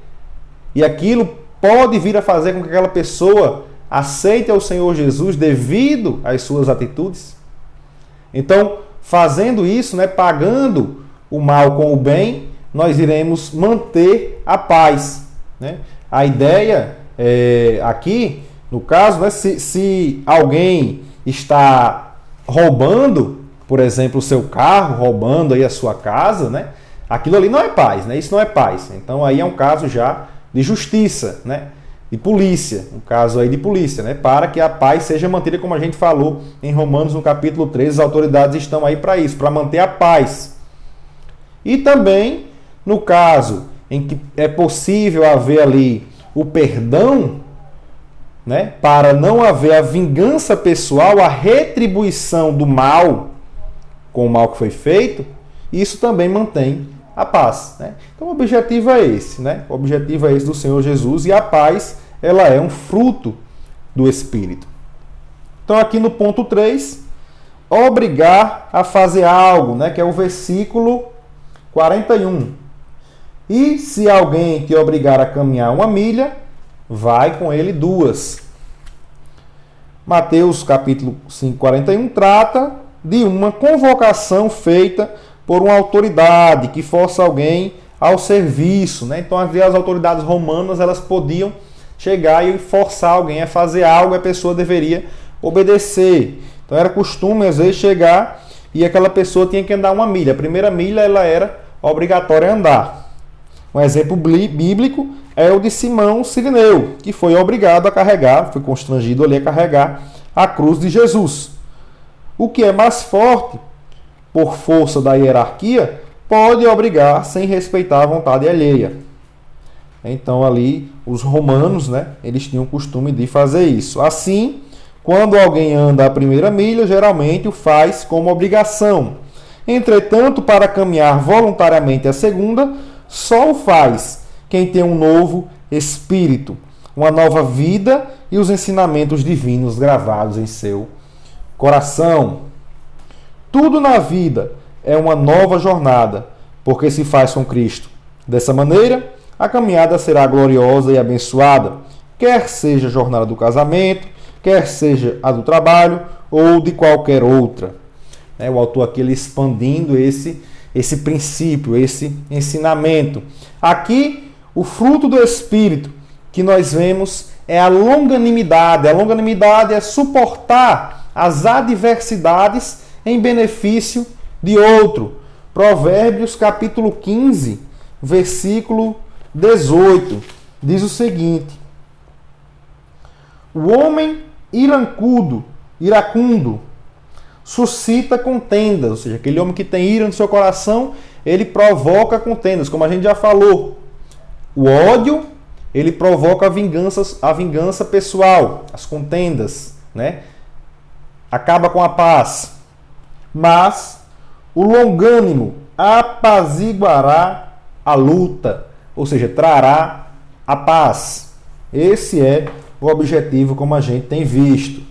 e aquilo pode vir a fazer com que aquela pessoa aceite ao Senhor Jesus devido às suas atitudes. Então, fazendo isso, pagando o mal com o bem, nós iremos manter a paz. A ideia aqui, no caso, se alguém está roubando, por exemplo, o seu carro, roubando aí a sua casa, aquilo ali não é paz, Isso não é paz. Então aí é um caso já de justiça, de polícia, um caso aí de polícia, para que a paz seja mantida, como a gente falou em Romanos no capítulo 13, as autoridades estão aí para isso, para manter a paz. E também, no caso em que é possível haver ali o perdão, para não haver a vingança pessoal, a retribuição do mal com o mal que foi feito, isso também mantém a paz. Então o objetivo é esse, O objetivo é esse do Senhor Jesus, e a paz, ela é um fruto do Espírito. Então aqui no ponto 3, obrigar a fazer algo, que é o versículo 41. E se alguém te obrigar a caminhar 1 milha, vai com ele 2. Mateus capítulo 5, 41 trata de uma convocação feita por uma autoridade que força alguém ao serviço. Então as autoridades romanas elas podiam chegar e forçar alguém a fazer algo e a pessoa deveria obedecer. Então era costume às vezes chegar e aquela pessoa tinha que andar 1 milha. A primeira milha ela era obrigatória andar. Um exemplo bíblico é o de Simão Cirineu, que foi obrigado a carregar, foi constrangido ali a carregar a cruz de Jesus. O que é mais forte, por força da hierarquia, pode obrigar sem respeitar a vontade alheia. Então ali os romanos, né, eles tinham o costume de fazer isso. Assim, quando alguém anda a primeira milha, geralmente o faz como obrigação. Entretanto, para caminhar voluntariamente a segunda, só o faz quem tem um novo espírito, uma nova vida e os ensinamentos divinos gravados em seu coração. Tudo na vida é uma nova jornada, porque se faz com Cristo. Dessa maneira, a caminhada será gloriosa e abençoada, quer seja a jornada do casamento, quer seja a do trabalho ou de qualquer outra. O autor aqui ele expandindo esse princípio, esse ensinamento. Aqui, o fruto do Espírito que nós vemos é a longanimidade. A longanimidade é suportar as adversidades em benefício de outro. Provérbios capítulo 15, versículo 18, diz o seguinte: o homem iracundo, suscita contendas, ou seja, aquele homem que tem ira no seu coração, ele provoca contendas, como a gente já falou. O ódio, ele provoca a vingança pessoal, as contendas, né? Acaba com a paz. Mas o longânimo apaziguará a luta, ou seja, trará a paz. Esse é o objetivo, como a gente tem visto.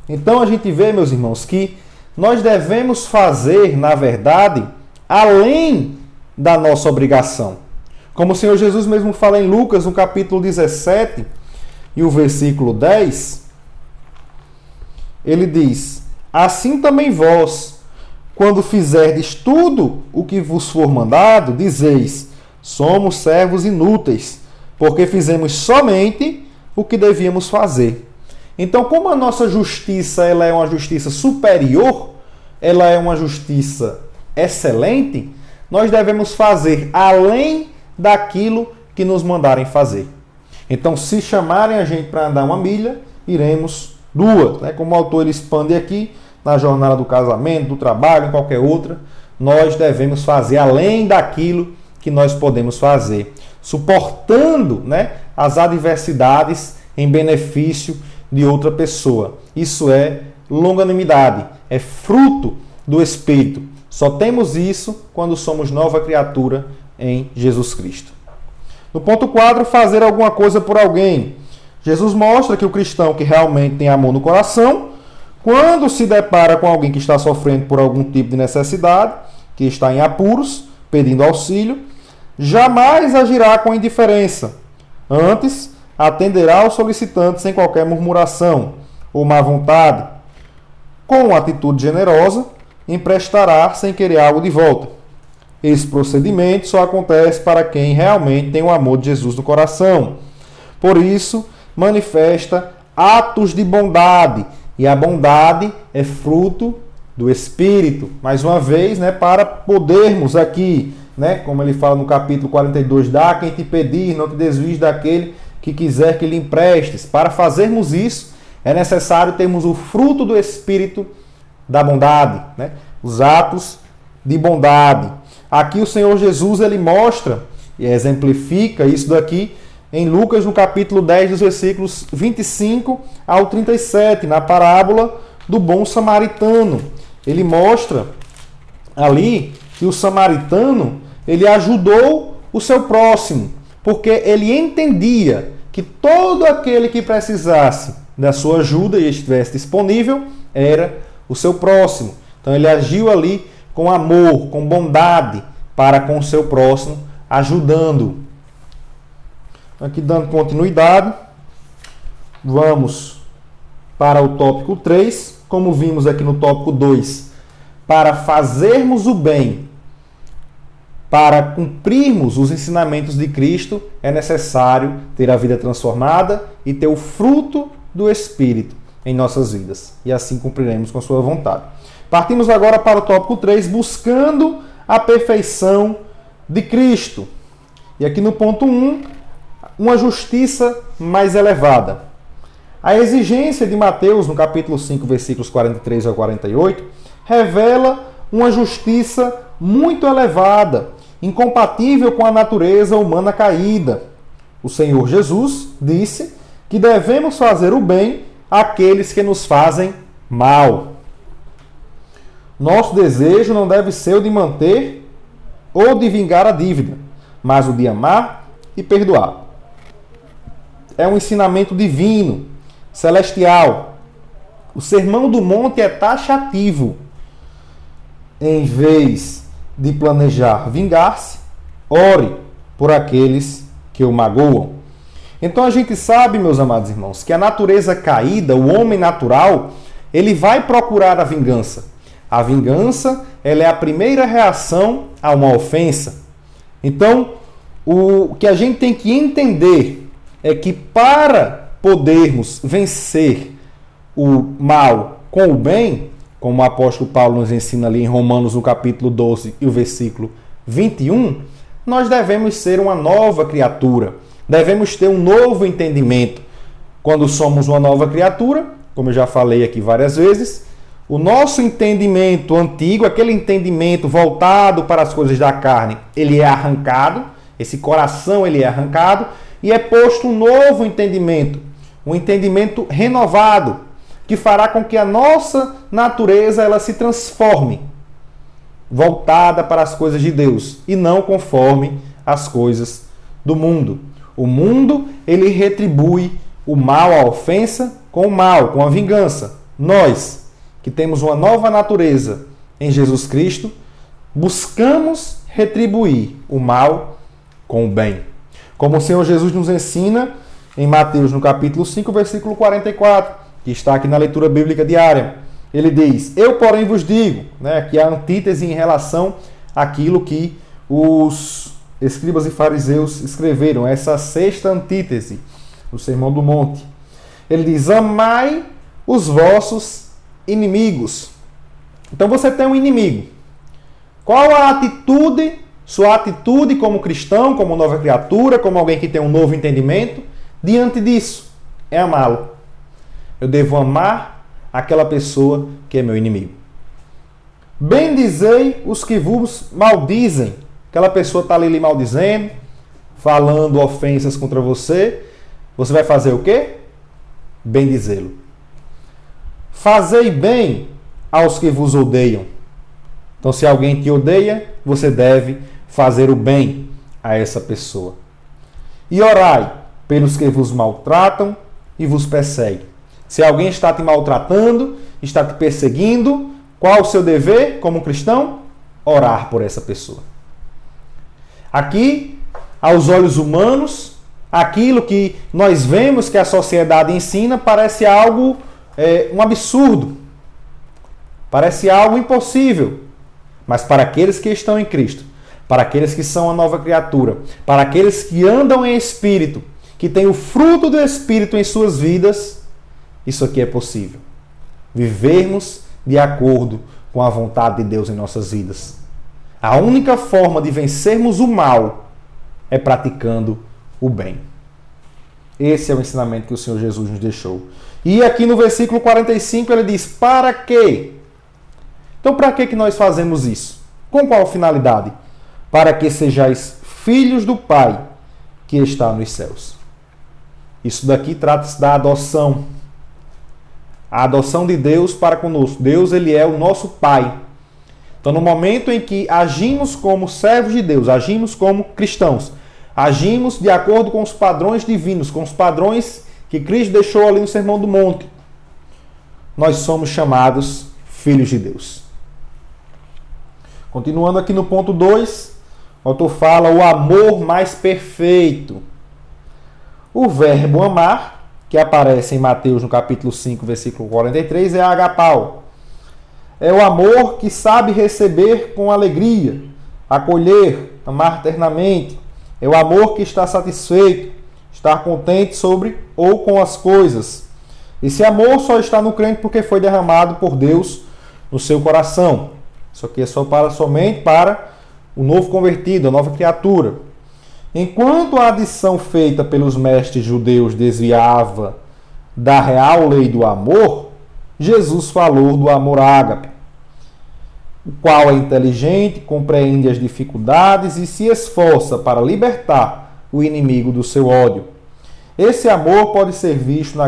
Então a gente vê, meus irmãos, que nós devemos fazer, na verdade, além da nossa obrigação. Como o Senhor Jesus mesmo fala em Lucas, no capítulo 17 e o versículo 10, ele diz: assim também vós, quando fizerdes tudo o que vos for mandado, dizeis: somos servos inúteis, porque fizemos somente o que devíamos fazer. Então, como a nossa justiça ela é uma justiça superior, ela é uma justiça excelente, nós devemos fazer além daquilo que nos mandarem fazer. Então, se chamarem a gente para andar uma milha, iremos duas. Né? Como o autor ele expande aqui, na jornada do casamento, do trabalho, em qualquer outra, nós devemos fazer além daquilo que nós podemos fazer, suportando, né, as adversidades em benefício de outra pessoa. Isso é longanimidade, é fruto do Espírito. Só temos isso quando somos nova criatura em Jesus Cristo. No ponto 4, fazer alguma coisa por alguém. Jesus mostra que o cristão que realmente tem amor no coração, quando se depara com alguém que está sofrendo por algum tipo de necessidade, que está em apuros, pedindo auxílio, jamais agirá com indiferença. Antes, atenderá aos solicitantes sem qualquer murmuração ou má vontade. Com uma atitude generosa, emprestará sem querer algo de volta. Esse procedimento só acontece para quem realmente tem o amor de Jesus no coração. Por isso, manifesta atos de bondade. E a bondade é fruto do Espírito. Mais uma vez, né, para podermos aqui, né, como ele fala no capítulo 42, dá quem te pedir, não te desvies daquele que quiser que lhe emprestes. Para fazermos isso, é necessário termos o fruto do Espírito da bondade, né? Os atos de bondade. Aqui o Senhor Jesus ele mostra e exemplifica isso daqui em Lucas, no capítulo 10, dos versículos 25 ao 37, na parábola do bom samaritano. Ele mostra ali que o samaritano ele ajudou o seu próximo, porque ele entendia que todo aquele que precisasse da sua ajuda e estivesse disponível era o seu próximo. Então ele agiu ali com amor, com bondade para com o seu próximo, ajudando-o. Aqui dando continuidade, vamos para o tópico 3, como vimos aqui no tópico 2. Para fazermos o bem, para cumprirmos os ensinamentos de Cristo, é necessário ter a vida transformada e ter o fruto do Espírito em nossas vidas. E assim cumpriremos com a sua vontade. Partimos agora para o tópico 3, buscando a perfeição de Cristo. E aqui no ponto 1, uma justiça mais elevada. A exigência de Mateus, no capítulo 5, versículos 43 ao 48, revela uma justiça muito elevada incompatível com a natureza humana caída. O Senhor Jesus disse que devemos fazer o bem àqueles que nos fazem mal. Nosso desejo não deve ser o de manter ou de vingar a dívida, mas o de amar e perdoar. É um ensinamento divino, celestial. O Sermão do Monte é taxativo. Em vez de planejar vingar-se, ore por aqueles que o magoam. Então a gente sabe, meus amados irmãos, que a natureza caída, o homem natural, ele vai procurar a vingança. A vingança, ela é a primeira reação a uma ofensa. Então, o que a gente tem que entender é que para podermos vencer o mal com o bem, como o apóstolo Paulo nos ensina ali em Romanos, no capítulo 12 e o versículo 21, nós devemos ser uma nova criatura. Devemos ter um novo entendimento. Quando somos uma nova criatura, como eu já falei aqui várias vezes, o nosso entendimento antigo, aquele entendimento voltado para as coisas da carne, ele é arrancado, esse coração ele é arrancado, e é posto um novo entendimento, um entendimento renovado, que fará com que a nossa natureza ela se transforme, voltada para as coisas de Deus, e não conforme as coisas do mundo. O mundo, ele retribui o mal, a ofensa, com o mal, com a vingança. Nós, que temos uma nova natureza em Jesus Cristo, buscamos retribuir o mal com o bem. Como o Senhor Jesus nos ensina em Mateus, no capítulo 5, versículo 44, que está aqui na leitura bíblica diária. Ele diz, eu porém vos digo, que é a antítese em relação àquilo que os escribas e fariseus escreveram, essa sexta antítese, o Sermão do Monte. Ele diz, amai os vossos inimigos. Então você tem um inimigo. Qual a atitude, sua atitude como cristão, como nova criatura, como alguém que tem um novo entendimento, diante disso? É amá-lo. Eu devo amar aquela pessoa que é meu inimigo. Bendizei os que vos maldizem. Aquela pessoa está ali lhe maldizendo, falando ofensas contra você. Você vai fazer o quê? Bendizê-lo. Fazei bem aos que vos odeiam. Então, se alguém te odeia, você deve fazer o bem a essa pessoa. E orai pelos que vos maltratam e vos perseguem. Se alguém está te maltratando, está te perseguindo, qual o seu dever como cristão? Orar por essa pessoa. Aqui, aos olhos humanos, aquilo que nós vemos que a sociedade ensina parece algo um absurdo. Parece algo impossível. Mas para aqueles que estão em Cristo, para aqueles que são a nova criatura, para aqueles que andam em Espírito, que têm o fruto do Espírito em suas vidas, isso aqui é possível. Vivermos de acordo com a vontade de Deus em nossas vidas. A única forma de vencermos o mal é praticando o bem. Esse é o ensinamento que o Senhor Jesus nos deixou. E aqui no versículo 45 ele diz, para quê? Então para que nós fazemos isso? Com qual finalidade? Para que sejais filhos do Pai que está nos céus. Isso daqui trata-se da adoção. A adoção de Deus para conosco. Deus, ele é o nosso Pai. Então no momento em que agimos como servos de Deus, agimos como cristãos, agimos de acordo com os padrões divinos, com os padrões que Cristo deixou ali no Sermão do Monte, nós somos chamados filhos de Deus. Continuando aqui no ponto 2, o autor fala o amor mais perfeito. O verbo amar, que aparece em Mateus no capítulo 5, versículo 43, é agapau. É o amor que sabe receber com alegria, acolher, amar ternamente. É o amor que está satisfeito, estar contente sobre ou com as coisas. Esse amor só está no crente porque foi derramado por Deus no seu coração. Isso aqui é somente para o novo convertido, a nova criatura. Enquanto a adição feita pelos mestres judeus desviava da real lei do amor, Jesus falou do amor ágape. o qual é inteligente, compreende as dificuldades e se esforça para libertar o inimigo do seu ódio. Esse amor pode ser visto na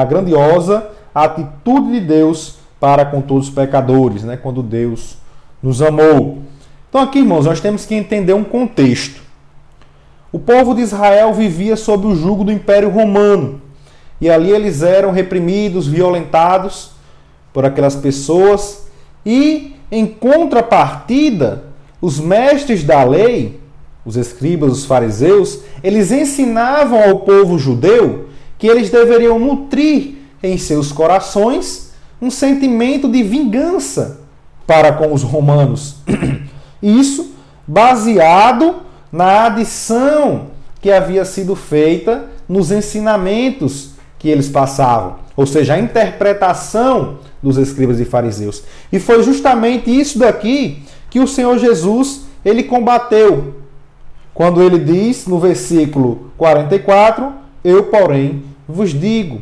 grandiosa atitude de Deus para com todos os pecadores, né? Quando Deus nos amou. Então aqui, irmãos, nós temos que entender um contexto. O povo de Israel vivia sob o jugo do Império Romano. E ali eles eram reprimidos, violentados por aquelas pessoas. E, em contrapartida, os mestres da lei, os escribas, os fariseus, eles ensinavam ao povo judeu que eles deveriam nutrir em seus corações um sentimento de vingança para com os romanos. Isso baseado na adição que havia sido feita nos ensinamentos que eles passavam, ou seja, a interpretação dos escribas e fariseus. E foi justamente isso daqui que o Senhor Jesus ele combateu, quando ele diz no versículo 44, eu, porém, vos digo.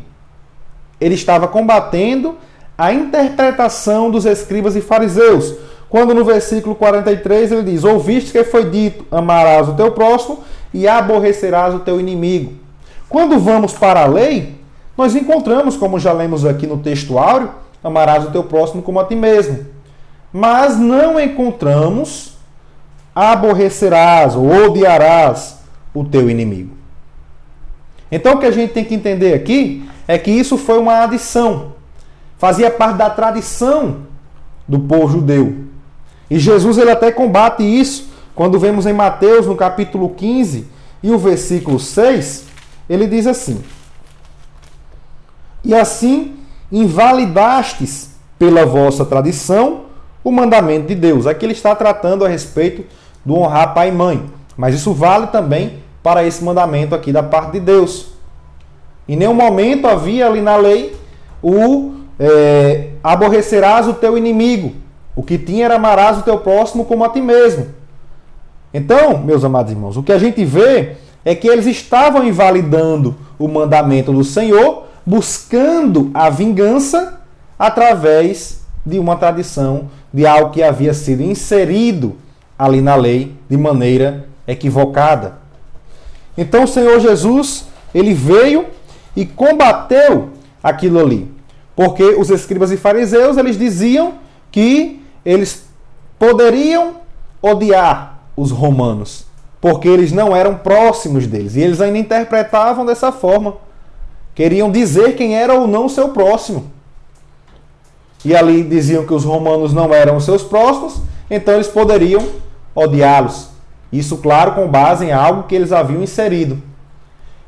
Ele estava combatendo a interpretação dos escribas e fariseus. Quando no versículo 43 ele diz, ouviste que foi dito, amarás o teu próximo e aborrecerás o teu inimigo. Quando vamos para a lei, nós encontramos, como já lemos aqui no texto áureo, amarás o teu próximo como a ti mesmo. Mas não encontramos aborrecerás ou odiarás o teu inimigo. Então o que a gente tem que entender aqui é que isso foi uma adição. Fazia parte da tradição do povo judeu. E Jesus ele até combate isso quando vemos em Mateus no capítulo 15 e o versículo 6, ele diz assim: e assim invalidastes pela vossa tradição o mandamento de Deus. Aqui ele está tratando a respeito do honrar pai e mãe. Mas isso vale também para esse mandamento aqui da parte de Deus. Em nenhum momento havia ali na lei o aborrecerás o teu inimigo. O que tinha era amarás o teu próximo como a ti mesmo. Então, meus amados irmãos, o que a gente vê é que eles estavam invalidando o mandamento do Senhor, buscando a vingança através de uma tradição, de algo que havia sido inserido ali na lei de maneira equivocada. Então o Senhor Jesus, ele veio e combateu aquilo ali. Porque os escribas e fariseus, eles diziam que eles poderiam odiar os romanos, porque eles não eram próximos deles. E eles ainda interpretavam dessa forma. Queriam dizer quem era ou não o seu próximo. E ali diziam que os romanos não eram os seus próximos, então eles poderiam odiá-los. Isso, claro, com base em algo que eles haviam inserido.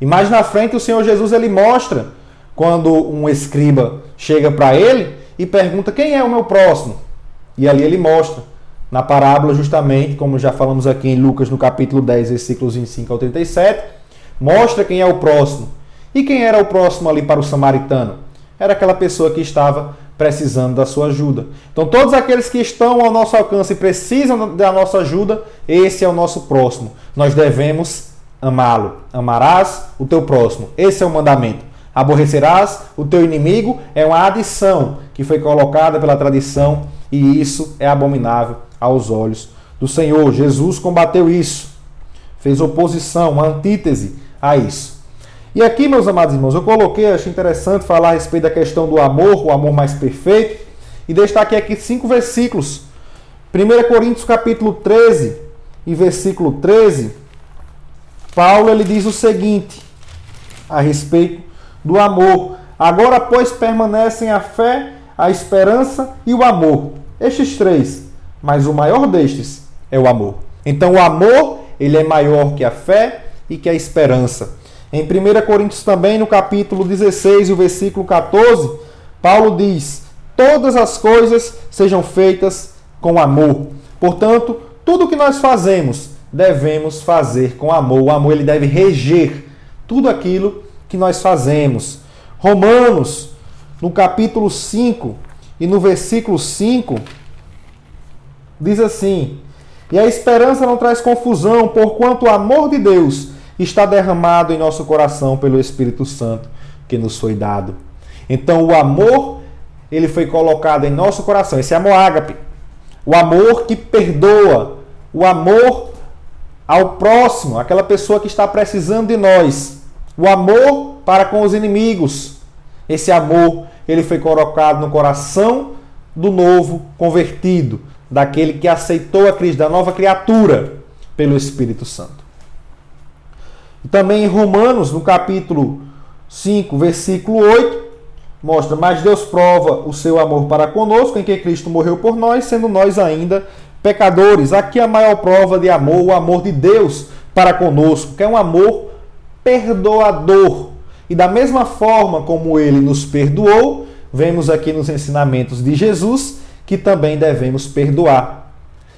E mais na frente o Senhor Jesus ele mostra quando um escriba chega para ele e pergunta quem é o meu próximo. E ali ele mostra, na parábola justamente, como já falamos aqui em Lucas no capítulo 10, versículos 25 ao 37, mostra quem é o próximo. E quem era o próximo ali para o samaritano? Era aquela pessoa que estava precisando da sua ajuda. Então todos aqueles que estão ao nosso alcance e precisam da nossa ajuda, esse é o nosso próximo. Nós devemos amá-lo. Amarás o teu próximo. Esse é o mandamento. Aborrecerás o teu inimigo é uma adição que foi colocada pela tradição e isso é abominável aos olhos do Senhor. Jesus combateu isso. Fez oposição, uma antítese a isso. E aqui, meus amados irmãos, eu coloquei, achei interessante falar a respeito da questão do amor, o amor mais perfeito, e destaquei aqui 5 versículos. 1 Coríntios capítulo 13 e versículo 13, Paulo ele diz o seguinte, a respeito do amor. Agora, pois, permanecem a fé, a esperança e o amor. Estes 3, mas o maior destes é o amor. Então, o amor, ele é maior que a fé e que a esperança. Em 1 Coríntios também, no capítulo 16 e o versículo 14, Paulo diz, todas as coisas sejam feitas com amor. Portanto, tudo que nós fazemos, devemos fazer com amor. O amor ele deve reger tudo aquilo que nós fazemos. Romanos, no capítulo 5 e no versículo 5, diz assim, e a esperança não traz confusão, porquanto o amor de Deus está derramado em nosso coração pelo Espírito Santo que nos foi dado. Então o amor, ele foi colocado em nosso coração. Esse amor ágape, o amor que perdoa, o amor ao próximo, aquela pessoa que está precisando de nós, o amor para com os inimigos. Esse amor, ele foi colocado no coração do novo convertido, daquele que aceitou a Cristo, da nova criatura, pelo Espírito Santo. E também em Romanos, no capítulo 5, versículo 8, mostra: mas Deus prova o seu amor para conosco, em que Cristo morreu por nós, sendo nós ainda pecadores. Aqui a maior prova de amor, o amor de Deus para conosco, que é um amor perdoador. E da mesma forma como ele nos perdoou, vemos aqui nos ensinamentos de Jesus que também devemos perdoar.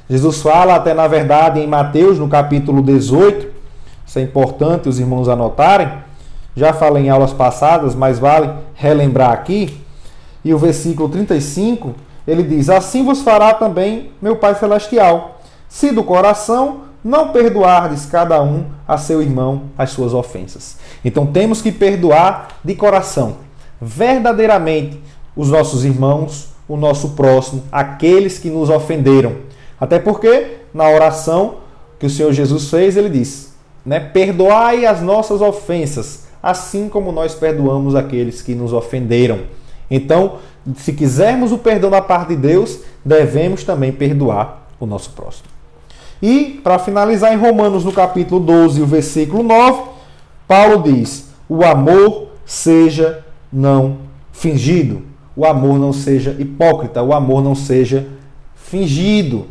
Jesus fala até, na verdade, em Mateus, no capítulo 18, isso é importante os irmãos anotarem, já falei em aulas passadas, mas vale relembrar aqui, e o versículo 35, ele diz: assim vos fará também meu Pai Celestial, se do coração não perdoardes cada um a seu irmão as suas ofensas. Então temos que perdoar de coração, verdadeiramente, os nossos irmãos, o nosso próximo, aqueles que nos ofenderam. Até porque, na oração que o Senhor Jesus fez, ele diz, perdoai as nossas ofensas, assim como nós perdoamos aqueles que nos ofenderam. Então, se quisermos o perdão da parte de Deus, devemos também perdoar o nosso próximo. E, para finalizar, em Romanos, no capítulo 12, o versículo 9, Paulo diz: o amor seja não fingido, o amor não seja hipócrita, o amor não seja fingido.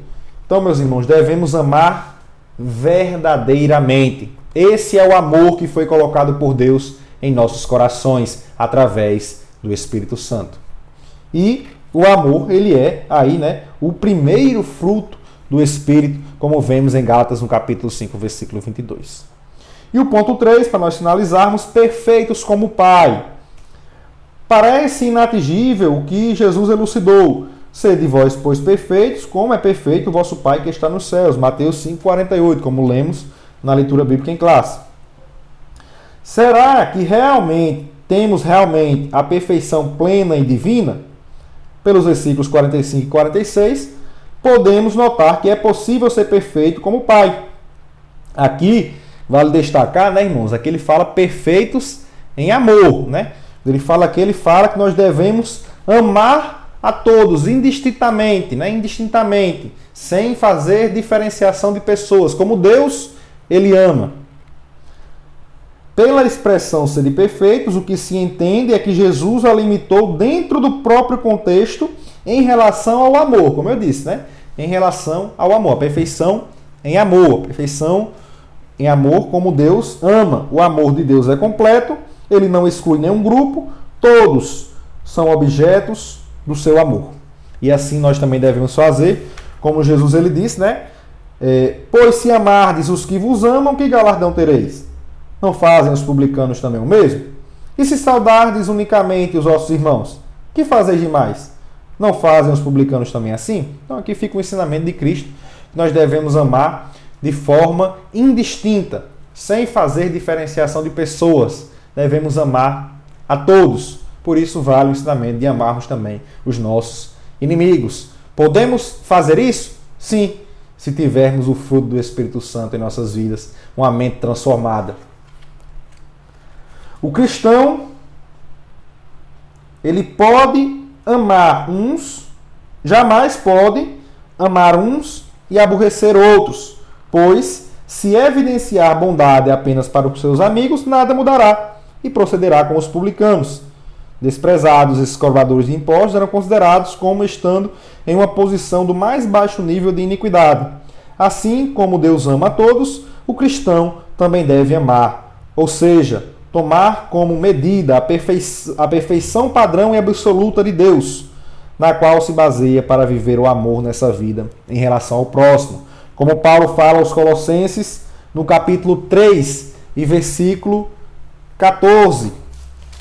Então, meus irmãos, devemos amar verdadeiramente. Esse é o amor que foi colocado por Deus em nossos corações, através do Espírito Santo. E o amor, ele é aí, o primeiro fruto do Espírito, como vemos em Gálatas, no capítulo 5, versículo 22. E o ponto 3, para nós finalizarmos: perfeitos como o Pai. Parece inatingível o que Jesus elucidou: sede vós, pois, perfeitos, como é perfeito o vosso Pai que está nos céus. Mateus 5,48, como lemos na leitura bíblica em classe. Será que temos realmente a perfeição plena e divina? Pelos versículos 45 e 46, podemos notar que é possível ser perfeito como o Pai. Aqui, vale destacar, irmãos, aqui ele fala perfeitos em amor, Ele fala que nós devemos amar a todos indistintamente, indistintamente, sem fazer diferenciação de pessoas, como Deus, ele ama. Pela expressão ser de perfeitos, o que se entende é que Jesus a limitou dentro do próprio contexto em relação ao amor, como eu disse, em relação ao amor, a perfeição em amor, a perfeição em amor como Deus ama. O amor de Deus é completo, ele não exclui nenhum grupo, todos são objetos do seu amor. E assim nós também devemos fazer, como Jesus ele disse, pois se amardes os que vos amam, que galardão tereis? Não fazem os publicanos também o mesmo? E se saudardes unicamente os vossos irmãos, que fazeis demais? Não fazem os publicanos também assim? Então aqui fica o ensinamento de Cristo, que nós devemos amar de forma indistinta, sem fazer diferenciação de pessoas. Devemos amar a todos. Por isso vale o ensinamento de amarmos também os nossos inimigos. Podemos fazer isso? Sim, se tivermos o fruto do Espírito Santo em nossas vidas, uma mente transformada. O cristão, ele pode amar uns, jamais pode amar uns e aborrecer outros, pois se evidenciar bondade apenas para os seus amigos, nada mudará e procederá com os publicanos. Desprezados, esses cobradores de impostos eram considerados como estando em uma posição do mais baixo nível de iniquidade. Assim como Deus ama a todos, o cristão também deve amar, ou seja, tomar como medida a perfeição padrão e absoluta de Deus, na qual se baseia para viver o amor nessa vida em relação ao próximo. Como Paulo fala aos Colossenses, no capítulo 3 e versículo 14.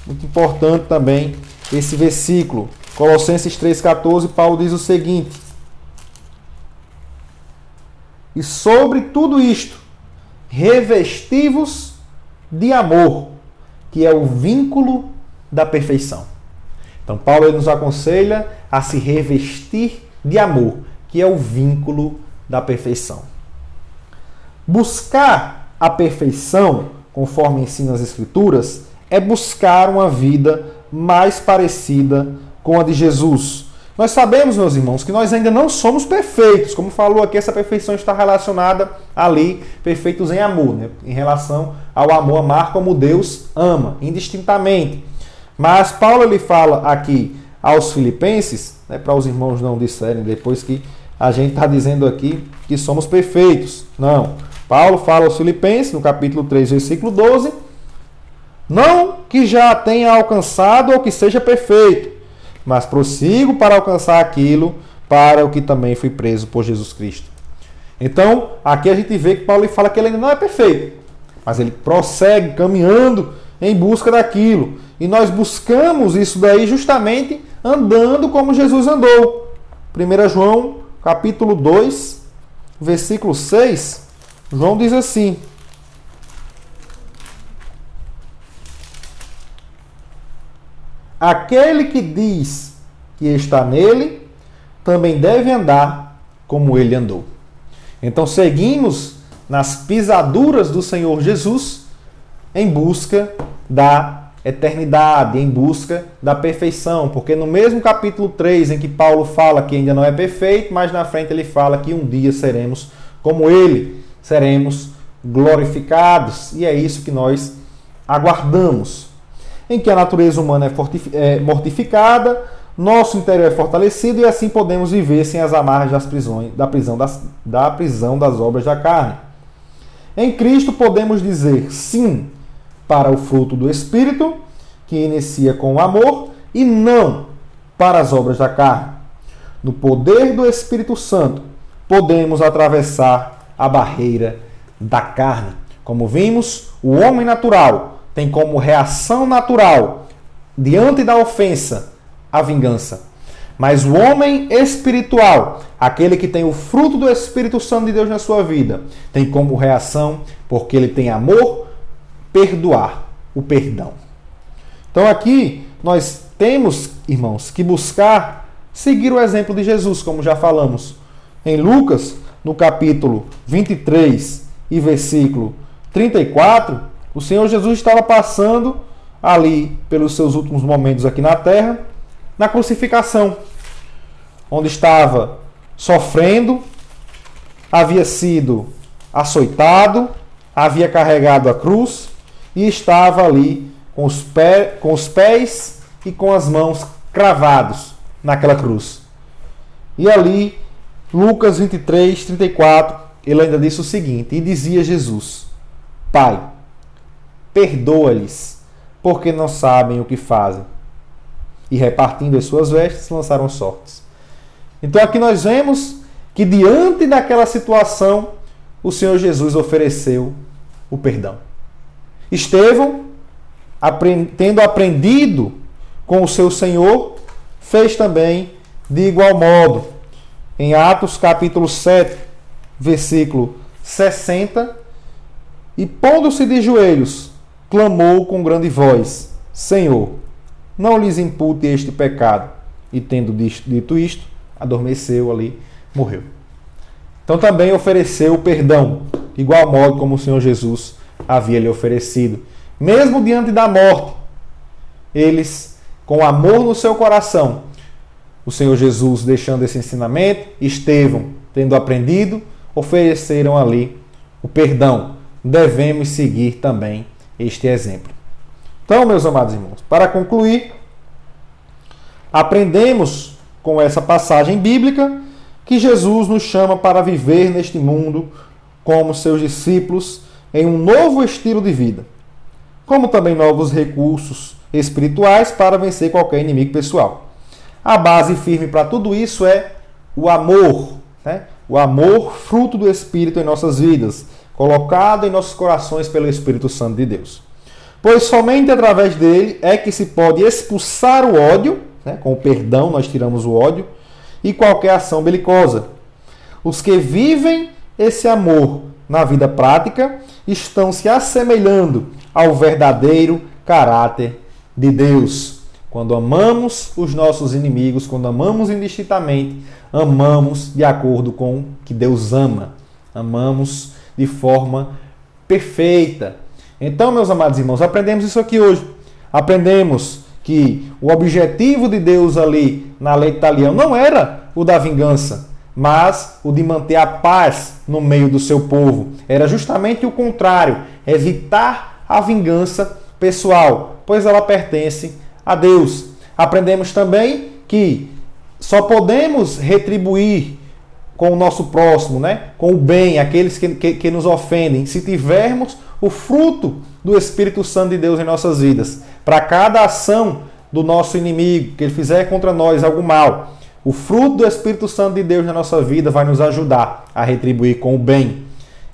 Muito importante também esse versículo. Colossenses 3,14, Paulo diz o seguinte: e sobre tudo isto, revesti-vos de amor, que é o vínculo da perfeição. Então, Paulo nos aconselha a se revestir de amor, que é o vínculo da perfeição. Buscar a perfeição, conforme ensinam as Escrituras, é buscar uma vida mais parecida com a de Jesus. Nós sabemos, meus irmãos, que nós ainda não somos perfeitos. Como falou aqui, essa perfeição está relacionada ali, perfeitos em amor, né? Em relação ao amor, amar como Deus ama, indistintamente. Mas Paulo ele fala aqui aos filipenses, né, para os irmãos não disserem depois que a gente está dizendo aqui que somos perfeitos. Não. Paulo fala aos filipenses, no capítulo 3, versículo 12, não que já tenha alcançado ou que seja perfeito, mas prossigo para alcançar aquilo para o que também fui preso por Jesus Cristo. Então, aqui a gente vê que Paulo fala que ele ainda não é perfeito, mas ele prossegue caminhando em busca daquilo. E nós buscamos isso daí justamente andando como Jesus andou. 1 João, capítulo 2, versículo 6, João diz assim: aquele que diz que está nele, também deve andar como ele andou. Então seguimos nas pisaduras do Senhor Jesus em busca da eternidade, em busca da perfeição. Porque no mesmo capítulo 3, em que Paulo fala que ainda não é perfeito, mas na frente ele fala que um dia seremos como ele, seremos glorificados. E é isso que nós aguardamos. Em que a natureza humana é mortificada, nosso interior é fortalecido e assim podemos viver sem as amarras da prisão das obras da carne. Em Cristo podemos dizer sim para o fruto do Espírito, que inicia com o amor, e não para as obras da carne. No poder do Espírito Santo, podemos atravessar a barreira da carne. Como vimos, o homem natural tem como reação natural, diante da ofensa, a vingança. Mas o homem espiritual, aquele que tem o fruto do Espírito Santo de Deus na sua vida, tem como reação, porque ele tem amor, perdoar, o perdão. Então aqui nós temos, irmãos, que buscar seguir o exemplo de Jesus, como já falamos. Em Lucas, no capítulo 23 e versículo 34, o Senhor Jesus estava passando ali pelos seus últimos momentos aqui na terra, na crucificação, onde estava sofrendo, havia sido açoitado, havia carregado a cruz e estava ali com os pés e com as mãos cravados naquela cruz. E ali, Lucas 23, 34, ele ainda disse o seguinte: e dizia Jesus: Pai, perdoa-lhes, porque não sabem o que fazem. E repartindo as suas vestes, lançaram sortes. Então aqui nós vemos que diante daquela situação, o Senhor Jesus ofereceu o perdão. Estevão, tendo aprendido com o seu Senhor, fez também de igual modo. Em Atos capítulo 7, versículo 60, e pondo-se de joelhos, clamou com grande voz: Senhor, não lhes impute este pecado. E tendo dito isto, adormeceu ali, morreu. Então também ofereceu o perdão, de igual modo como o Senhor Jesus havia lhe oferecido. Mesmo diante da morte, eles, com amor no seu coração, o Senhor Jesus deixando esse ensinamento, Estevão, tendo aprendido, ofereceram ali o perdão. Devemos seguir também este exemplo. Então, meus amados irmãos, para concluir, aprendemos com essa passagem bíblica que Jesus nos chama para viver neste mundo como seus discípulos em um novo estilo de vida, como também novos recursos espirituais para vencer qualquer inimigo pessoal. A base firme para tudo isso é o amor, né? O amor, fruto do Espírito em nossas vidas, colocado em nossos corações pelo Espírito Santo de Deus. Pois somente através dele é que se pode expulsar o ódio, né? Com o perdão nós tiramos o ódio, e qualquer ação belicosa. Os que vivem esse amor na vida prática estão se assemelhando ao verdadeiro caráter de Deus. Quando amamos os nossos inimigos, quando amamos indistintamente, amamos de acordo com o que Deus ama. Amamos de forma perfeita. Então, meus amados irmãos, aprendemos isso aqui hoje. Aprendemos que o objetivo de Deus ali na lei de Talião não era o da vingança, mas o de manter a paz no meio do seu povo. Era justamente o contrário, evitar a vingança pessoal, pois ela pertence a Deus. Aprendemos também que só podemos retribuir com o nosso próximo, com o bem, aqueles que nos ofendem, se tivermos o fruto do Espírito Santo de Deus em nossas vidas. Para cada ação do nosso inimigo, que ele fizer contra nós algo mal, o fruto do Espírito Santo de Deus na nossa vida vai nos ajudar a retribuir com o bem.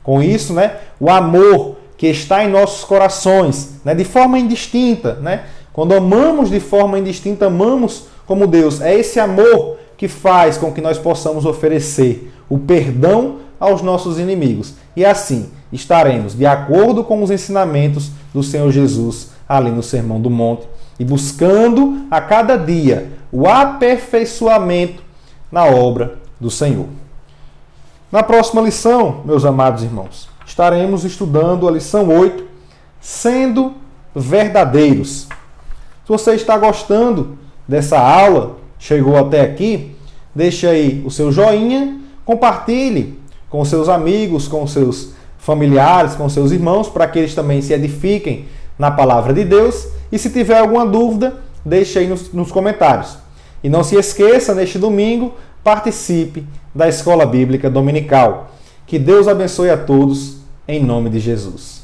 Com isso, o amor que está em nossos corações, de forma indistinta, quando amamos de forma indistinta, amamos como Deus. É esse amor que faz com que nós possamos oferecer o perdão aos nossos inimigos. E assim estaremos de acordo com os ensinamentos do Senhor Jesus ali no Sermão do Monte e buscando a cada dia o aperfeiçoamento na obra do Senhor. Na próxima lição, meus amados irmãos, estaremos estudando a lição 8, sendo verdadeiros. Se você está gostando dessa aula, chegou até aqui, deixe aí o seu joinha, compartilhe com seus amigos, com seus familiares, com seus irmãos, para que eles também se edifiquem na palavra de Deus. E se tiver alguma dúvida, deixe aí nos comentários. E não se esqueça, neste domingo, participe da Escola Bíblica Dominical. Que Deus abençoe a todos, em nome de Jesus.